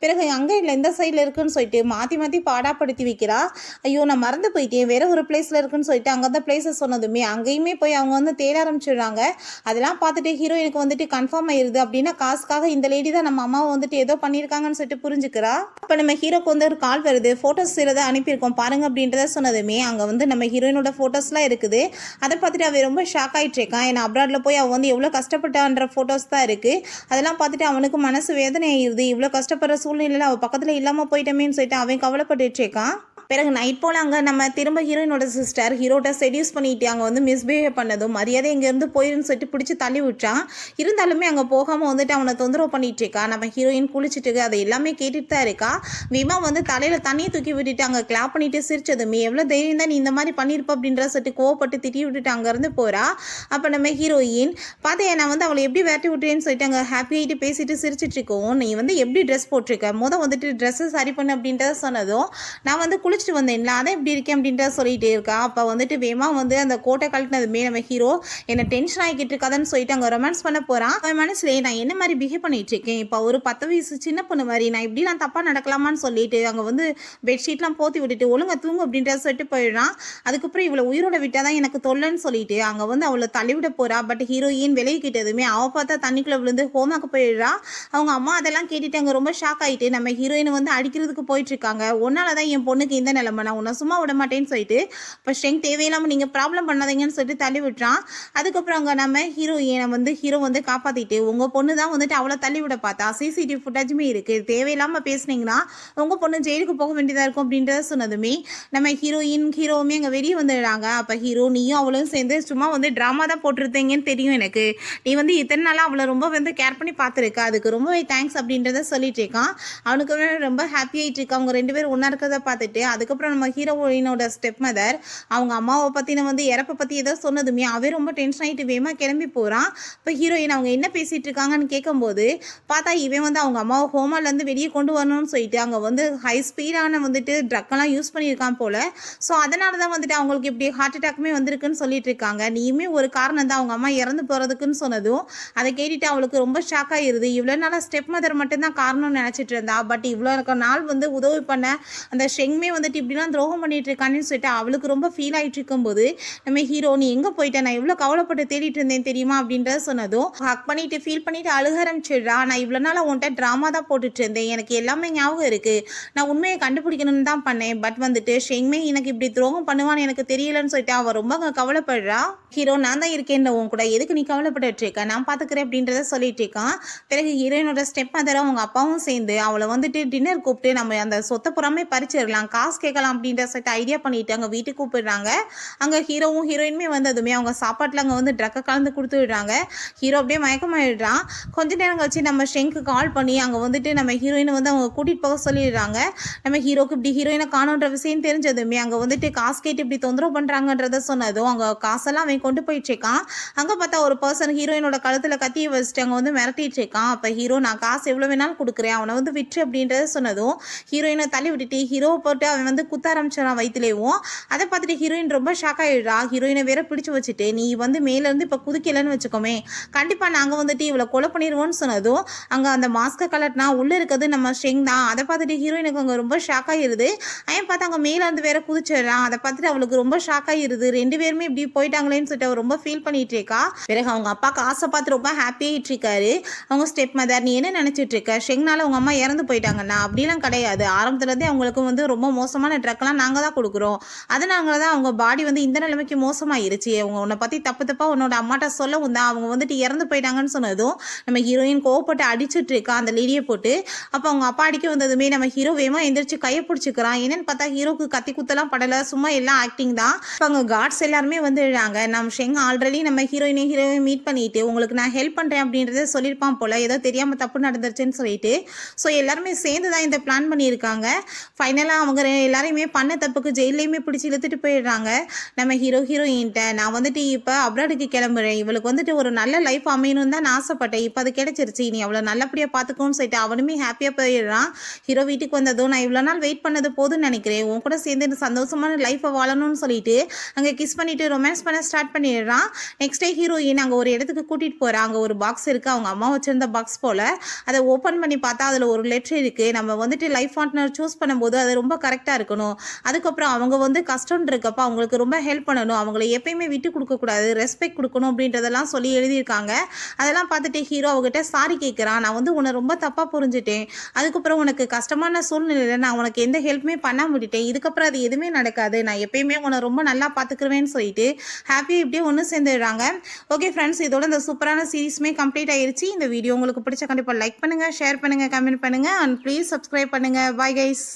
பிறகு அங்கே இல்லை இந்த சைடில் இருக்குன்னு சொல்லிட்டு மாற்றி மாற்றி பாடாப்படுத்தி வைக்கிறா. ஐயோ நான் மறந்து போயிட்டேன், வேற ஒரு பிளேஸில் இருக்குன்னு சொல்லிட்டு அங்கே தான் பிளேஸை சொன்னதுமே அங்கேயுமே போய் அவங்க வந்து தேட ஆரம்பிச்சிடுறாங்க. அதெல்லாம் பார்த்துட்டு ஹீரோயினுக்கு வந்துட்டு கன்ஃபார்ம் ஆயிருது. அப்படின்னா காசுக்காக இந்த லேடி தான் நம்ம அம்மாவை வந்துட்டு ஏதோ பண்ணியிருக்காங்கன்னு சொல்லிட்டு புரிஞ்சுக்கிறா. அப்போ நம்ம ஹீரோக்கு வந்து ஒரு கால் வருது. ஃபோட்டோஸ் சிலதை அனுப்பியிருக்கோம் பாருங்க அப்படின்றத சொன்னதுமே அங்கே வந்து நம்ம ஹீரோயினோட ஃபோட்டோஸ்லாம் இருக்குது. அதை பார்த்துட்டு அவன் ரொம்ப ஷாக் ஆகிட்டு இருக்கான். ஏன்னா அப்ராடில் போய் அவன் வந்து எவ்வளோ கஷ்டப்பட்டான்ற ஃபோட்டோஸ் தான் இருக்குது. அதெல்லாம் பார்த்துட்டு அவனுக்கு மனசு வேதனை ஆயிடுது. இவ்வளோ கஷ்டப்படுற சூழ்நிலையில் அவள் பக்கத்தில் இல்லாமல் போயிட்டமேன்னு சொல்லிட்டு அவன் கவலைப்பட்டுட்டு இருக்கான். பிறகு நைட் போல் அங்கே நம்ம திரும்ப ஹீரோயினோட சிஸ்டர் ஹீரோட்ட செடியூஸ் பண்ணிட்டு அங்கே வந்து மிஸ்பிஹேவ் பண்ணதும் மரியாதை இங்கேருந்து போயிருன்னு சொல்லிட்டு பிடிச்சி தள்ளி விட்டான். இருந்தாலுமே அங்கே போகாமல் வந்துட்டு அவனை தொந்தரவு பண்ணிட்டு இருக்கா. நம்ம ஹீரோயின் குளிச்சுட்டு அதை எல்லாமே கேட்டுட்டு தான் இருக்கா. விமா வந்து தலையில் தண்ணியை தூக்கி விட்டுட்டு அங்கே கிளாப் பண்ணிட்டு சிரிச்சதுமே எவ்வளோ தைரியம் தான் நீ இந்த மாதிரி பண்ணியிருப்ப அப்படின்ற சொல்லிட்டு கோவப்பட்டு திட்டி விட்டுட்டு அங்கேருந்து போகிறா. அப்போ நம்ம ஹீரோயின் பார்த்தியா நான் வந்து அவளை எப்படி வேட்டி விட்டுறேன்னு சொல்லிட்டு அங்கே ஹாப்பி ஆகிட்டு பேசிட்டு சிரிச்சிட்டு இருக்கோம். நீ வந்து எப்படி ட்ரெஸ் போட்டிருக்க வந்துட்டு ட்ரெஸ்ஸு சரி பண்ணு அப்படின்றத சொன்னதும் நான் வந்து குளிச்சுட்டு வந்தேன்ல அதான் இப்படி இருக்கேன் அப்படின்ற சொல்லிட்டு இருக்கா. அப்போ வந்துட்டு வேமா வந்து அந்த கோட்டை கழட்டினதுமே நம்ம ஹீரோ என்ன டென்ஷன் ஆகிக்கிட்டு இருக்காதுன்னு சொல்லிட்டு அங்கே ரொமான்ஸ் பண்ண போகிறான். அவன் மனசுலேயே நான் என்ன மாதிரி பிஹேவ் பண்ணிட்டு இருக்கேன், இப்போ ஒரு 10 வயசு சின்ன பொண்ணு மாதிரி நான் இப்படிலாம் தப்பாக நடக்கலாமான்னு சொல்லிட்டு அங்கே வந்து பெட்ஷீட்லாம் போத்தி விட்டுட்டு ஒழுங்கா தூங்கு அப்படின்ற சொல்லிட்டு போயிடுறான். அதுக்கப்புறம் இவளை உயிரோட விட்டால் தான் எனக்கு தொல்லைன்னு சொல்லிட்டு அங்கே வந்து அவளை தள்ளிவிட போகிறா. பட் ஹீரோயின் விலகிக்கிட்டதுமே அவள் பார்த்தா தண்ணிக்குள்ளே விழுந்து ஹோமாக்கு போயிடுறா. அவங்க அம்மா அதெல்லாம் கேட்டுட்டு அங்கே ரொம்ப ஷாக் ஆகிட்டு நம்ம ஹீரோயினை வந்து அடிக்கிறதுக்கு போயிட்டு இருக்காங்க. ஒன்னால தான் என் பொண்ணுக்கு இந்த நிலைமை, நான் உன்னை சும்மா விட மாட்டேன்னு சொல்லிட்டு இப்போ ஸ்ட்ரெங்க் தேவையில்லாமல் நீங்கள் ப்ராப்ளம் பண்ணாதீங்கன்னு சொல்லிட்டு தள்ளி விட்டுறான். அதுக்கப்புறம் அங்கே நம்ம ஹீரோயினை வந்து ஹீரோ வந்து காப்பாற்றிட்டு உங்கள் பொண்ணு தான் வந்துட்டு அவளை தள்ளி விட பார்த்தா சிசிடிவி ஃபுட்டேஜுமே இருக்குது, தேவையில்லாமல் பேசுனீங்கன்னா உங்கள் பொண்ணு ஜெயிலுக்கு போக வேண்டியதாக இருக்கும் அப்படின்றத சொன்னதுமே நம்ம ஹீரோவுமே அங்கே வெளியே வந்துடுறாங்க. அப்போ ஹீரோ நீயும் அவளும் சேர்ந்து சும்மா வந்து ட்ராமா தான் போட்டிருந்தீங்கன்னு தெரியும் எனக்கு, நீ வந்து இத்தனை நாளாக அவளை ரொம்ப வந்து கேர் பண்ணி பார்த்துருக்க, அதுக்கு ரொம்பவே தேங்க்ஸ் அப்படின்றத சொல்லிட்டு இருக்கான். அவனுக்கு ரொம்ப ஹாப்பி ஆகிட்டு இருக்கு அவங்க 2 பேரும் ஒன்றா இருக்கிறத பார்த்துட்டு. அதுக்கப்புறம் நம்ம ஹீரோயினோட ஸ்டெப் மதர் அவங்க அம்மாவை பற்றின வந்து இறப்பை பற்றி ஏதோ சொன்னதுமே அவன் ரொம்ப டென்ஷன் ஆகிட்டு வேகமாக கிளம்பி போகிறான். இப்போ ஹீரோயின் அவங்க என்ன பேசிகிட்டு இருக்காங்கன்னு கேட்கும்போது பார்த்தா இவன் வந்து அவங்க அம்மாவை ஹோமாலேருந்து வெளியே கொண்டு வரணும்னு சொல்லிட்டு அங்கே வந்து ஹை ஸ்பீடான வந்துட்டு ட்ரக்கெல்லாம் யூஸ் பண்ணியிருக்கான் போல். ஸோ அதனால தான் வந்துட்டு அவங்களுக்கு இப்படி ஹார்ட் அட்டாக்குமே வந்திருக்குன்னு சொல்லிட்டு இருக்காங்க. நீயுமே ஒரு காரணம் தான் அவங்க அம்மா இறந்து போகிறதுக்குன்னு சொன்னதும் அதை கேட்டுட்டு அவளுக்கு ரொம்ப ஷாக் ஆகிருது. இவ்வளோ நாளாக ஸ்டெப் மதர் மட்டும்தான் காரணம்னு நினச்சிட்டு இருந்தா. பட் இவ்வளோ நாள் வந்து உதவி பண்ண அந்த ஷெங்மே வந்துட்டு இப்படிலாம் துரோகம் பண்ணிட்டு இருக்கான்னு சொல்லிட்டு அவளுக்கு ரொம்ப ஃபீல் ஆகிட்டு இருக்கும்போது நம்ம ஹீரோ நீ எங்கே போயிட்ட, நான் இவ்வளோ கவலைப்பட்டு தேடிட்டு இருந்தேன் தெரியுமா அப்படின்றத சொன்னதும் ஹக் பண்ணிட்டு ஃபீல் பண்ணிட்டு அழுக ஆரம்பிச்சிடுறா. நான் இவ்வளோ நாள் உன்கிட்ட ட்ராமா தான் போட்டுட்டு இருந்தேன், எனக்கு எல்லாமே ஞாபகம் இருக்குது, நான் உண்மையை கண்டுபிடிக்கணும்னு தான் பண்ணேன், பட் வந்துட்டு ஷெங்மே எனக்கு இப்படி துரோகம் பண்ணுவான்னு எனக்கு தெரியலன்னு சொல்லிட்டு அவள் ரொம்ப கவலைப்படுறா. ஹீரோ நான் தான் இருக்கேன் உன் கூட, எதுக்கு நீ கவலைப்பட்டு இருக்க, நான் பார்த்துக்கிறேன் அப்படின்றத சொல்லிட்டு இருக்கான். பிறகு ஹீரோயினோட ஸ்டெப் மதரும் அவங்க அப்பாவும் சேர்ந்து அவளை வந்துட்டு டின்னர் கூப்பிட்டு நம்ம அந்த சொத்தை புறாமே பறிச்சிடலாம், காசு கேட்கலாம் அப்படின்ற சொல்லிட்டு ஐடியா பண்ணிட்டு அங்கே வீட்டுக்கு கூப்பிடுறாங்க. அங்கே ஹீரோவும் ஹீரோயினுமே வந்ததுமே அவங்க சாப்பாட்டில் அங்கே வந்து ட்ரக்கை கலந்து கொடுத்து விடுறாங்க. ஹீரோ அப்படியே மயக்கமாயிடுறான். கொஞ்ச நேரம் கழிச்சு நம்ம ஷெங்க்கு கால் பண்ணி அங்கே வந்துட்டு நம்ம ஹீரோயினை வந்து அவங்க கூட்டிகிட்டு போக சொல்லிடுறாங்க. நம்ம ஹீரோக்கு இப்படி ஹீரோயினை காணுன்ற விஷயம் தெரிஞ்சதுமே அங்கே வந்துட்டு காசு கேட்டு இப்படி தொந்தரவு பண்ணுறாங்கன்றத சொன்னதும் அவங்க காசெல்லாம் அவன் கொண்டு போயிட்டு இருக்கான். அங்கே பார்த்தா ஒரு பர்சன் ஹீரோயினோட கழுத்தில் கத்தியை வச்சுட்டு அங்கே வந்து மிரட்டிட்டு இருக்கான். அப்போ ஹீரோ நான் காசு எவ்வளோ வேணாலும் கொடுக்குறேன், அவனை வந்து விற்று அப்படின்றத சொன்னதும் ஹீரோயினை தள்ளி விட்டுட்டு ஹீரோவை போட்டு அவன் வந்து குத்த ஆரம்பிச்சான் வயிற்றுலேயும். அதை பார்த்துட்டு ஹீரோயின் ரொம்ப ஷாக் ஆகிடுறா. ஹீரோயினை வேற பிடிச்சி வச்சுட்டு நீ வந்து மேலேருந்து இப்போ குதிக்கலன்னு வச்சுக்கோமே கண்டிப்பாக நாங்கள் வந்துட்டு இவளை கொலை பண்ணிடுவோன்னு சொன்னதும் அங்கே அந்த மாஸ்கை கலட்டினா உள்ளே இருக்கிறது நம்ம ஷெங் தான். அதை பார்த்துட்டு ஹீரோயினுக்கு அங்கே ரொம்ப ஷாக் ஆகிடுது. அவன் பார்த்து அங்கே மேலேருந்து வேற குதிச்சிடுறான். அதை பார்த்துட்டு அவளுக்கு ரொம்ப ஷாக் ஆகிடுது. 2 பேருமே இப்படி போயிட்டாங்களேன்னு சொல்லிட்டு அவர் ரொம்ப ஃபீல் பண்ணிட்டு இருக்கா. பிறகு அவங்க அப்பாவுக்கு ஆசை பார்த்து ரொம்ப ஹாப்பி ஆகிட்டு இருக்காரு. அவங்க ஸ்டெப் மதர் நீ என்ன நினச்சிட்டு இருக்க, ஷெங்னால உங்கள் அம்மா இறந்து போயிட்டாங்கன்னா அப்படிலாம் கிடையாது, ஆரம்பத்துலேருந்தே அவங்களுக்கு வந்து ரொம்ப மோசமான ட்ரக்லாம் நாங்கள் தான் கொடுக்குறோம், அதனால தான் அவங்க பாடி வந்து இந்த நிலைமைக்கு மோசமாயிருச்சு, அவங்க உன்னை பற்றி தப்பாக உன்னோட அம்மாட்ட சொல்லவும் தான் அவங்க வந்துட்டு இறந்து போயிட்டாங்கன்னு சொன்னதும் நம்ம ஹீரோயின் கோவப்பட்டு அடிச்சுட்டு இருக்கா அந்த லேடியை போட்டு. அப்போ அவங்க அப்பா அடிக்க வந்ததுமே நம்ம ஹீரோ வேகமா எந்திரிச்சு கையை பிடிச்சிக்கிறான். என்னன்னு பார்த்தா ஹீரோக்கு கத்தி குத்தலாம் படலை, சும்மா எல்லாம் ஆக்டிங் தான். இப்போ அவங்க கார்ட்ஸ் எல்லாருமே வந்துடுறாங்க. நம்ம ஷெங் ஆல்ரெடி நம்ம ஹீரோயின் மீட் பண்ணிட்டு உங்களுக்கு நான் ஹெல்ப் பண்ணுறேன் அப்படின்றத சொல்லியிருப்பான் போல், ஏதோ தெரியாமல் தப்பு நடந்துருச்சுன்னு சொல்லிட்டு. ஸோ எல்லாருமே சேர்ந்து தான் இந்த பிளான் பண்ணியிருக்காங்க. ஃபைனலாக அவங்க எல்லாரையுமே பண்ண தப்புக்கு ஜெயிலையுமே பிடிச்சி இழுத்துட்டு போயிடுறாங்க. நம்ம ஹீரோயின்ட்ட நான் வந்துட்டு இப்போ அப்ராடுக்கு கிளம்புறேன், இவளுக்கு வந்துட்டு ஒரு நல்ல லைஃப் அமையணும்னு தான் நான் ஆசைப்பட்டேன், இப்போ அது கிடைச்சிருச்சு, நீ அவ்வளோ நல்லபடியாக பார்த்துக்கோன்னு சொல்லிட்டு அவனுமே ஹாப்பியாக போயிடுறான். ஹீரோ வீட்டுக்கு வந்ததும் நான் இவ்வளோ நாள் வெயிட் பண்ணது போதும்னு நினைக்கிறேன், உன் கூட சேர்ந்து சந்தோஷமான லைஃப்பை வாழணும்னு சொல்லிட்டு அங்கே கிஸ் பண்ணிட்டு ரொமான்ஸ் பண்ண ஸ்டார்ட் பண்ணிடுறான். நெக்ஸ்ட் டே ஹீரோயின் அங்கே ஒரு இடத்துக்கு கூட்டிகிட்டு போகிறான். அங்கே ஒரு பாக்ஸ் இருக்குது, அவங்க அம்மா வச்சிருந்த பாக்ஸ் போல். அதை ஓப்பன் பண்ணி பார்த்தா அதில் ஒரு லெட்டர் இருக்குது. நம்ம வந்துட்டு லைஃப் பார்ட்னர் சூஸ் பண்ணும்போது அது ரொம்ப கரெக்டாக ரெஸ்பெக்டாக இருக்கணும். அதுக்கப்புறம் அவங்க வந்து கஷ்டம்னு இருக்கப்போ அவங்களுக்கு ரொம்ப ஹெல்ப் பண்ணணும், அவங்கள எப்பயுமே விட்டு கொடுக்கக்கூடாது, ரெஸ்பெக்ட் கொடுக்கணும் அப்படின்றதெல்லாம் சொல்லி எழுதியிருக்காங்க. அதெல்லாம் பார்த்துட்டு ஹீரோ அவகிட்ட சாரி கேட்குறான். நான் வந்து உன்னை ரொம்ப தப்பாக புரிஞ்சுட்டேன், அதுக்கப்புறம் உனக்கு கஷ்டமான சூழ்நிலையில் நான் உனக்கு எந்த ஹெல்ப்புமே பண்ண முடிட்டேன், இதுக்கப்புறம் அது எதுவுமே நடக்காது, நான் எப்பயுமே உன்னை ரொம்ப நல்லா பார்த்துக்குருவேன்னு சொல்லிட்டு ஹாப்பியாக இப்படியே ஒன்று சேர்ந்துடுறாங்க. ஓகே ஃப்ரெண்ட்ஸ், இதோட இந்த சூப்பரான சீரீஸுமே கம்ப்ளீட் ஆயிருச்சு. இந்த வீடியோ உங்களுக்கு பிடிச்ச கண்டிப்பாக லைக் பண்ணுங்கள், ஷேர் பண்ணுங்கள், கமெண்ட் பண்ணுங்கள் அண்ட் ப்ளீஸ் சப்ஸ்கிரைப் பண்ணுங்கள். Bye guys.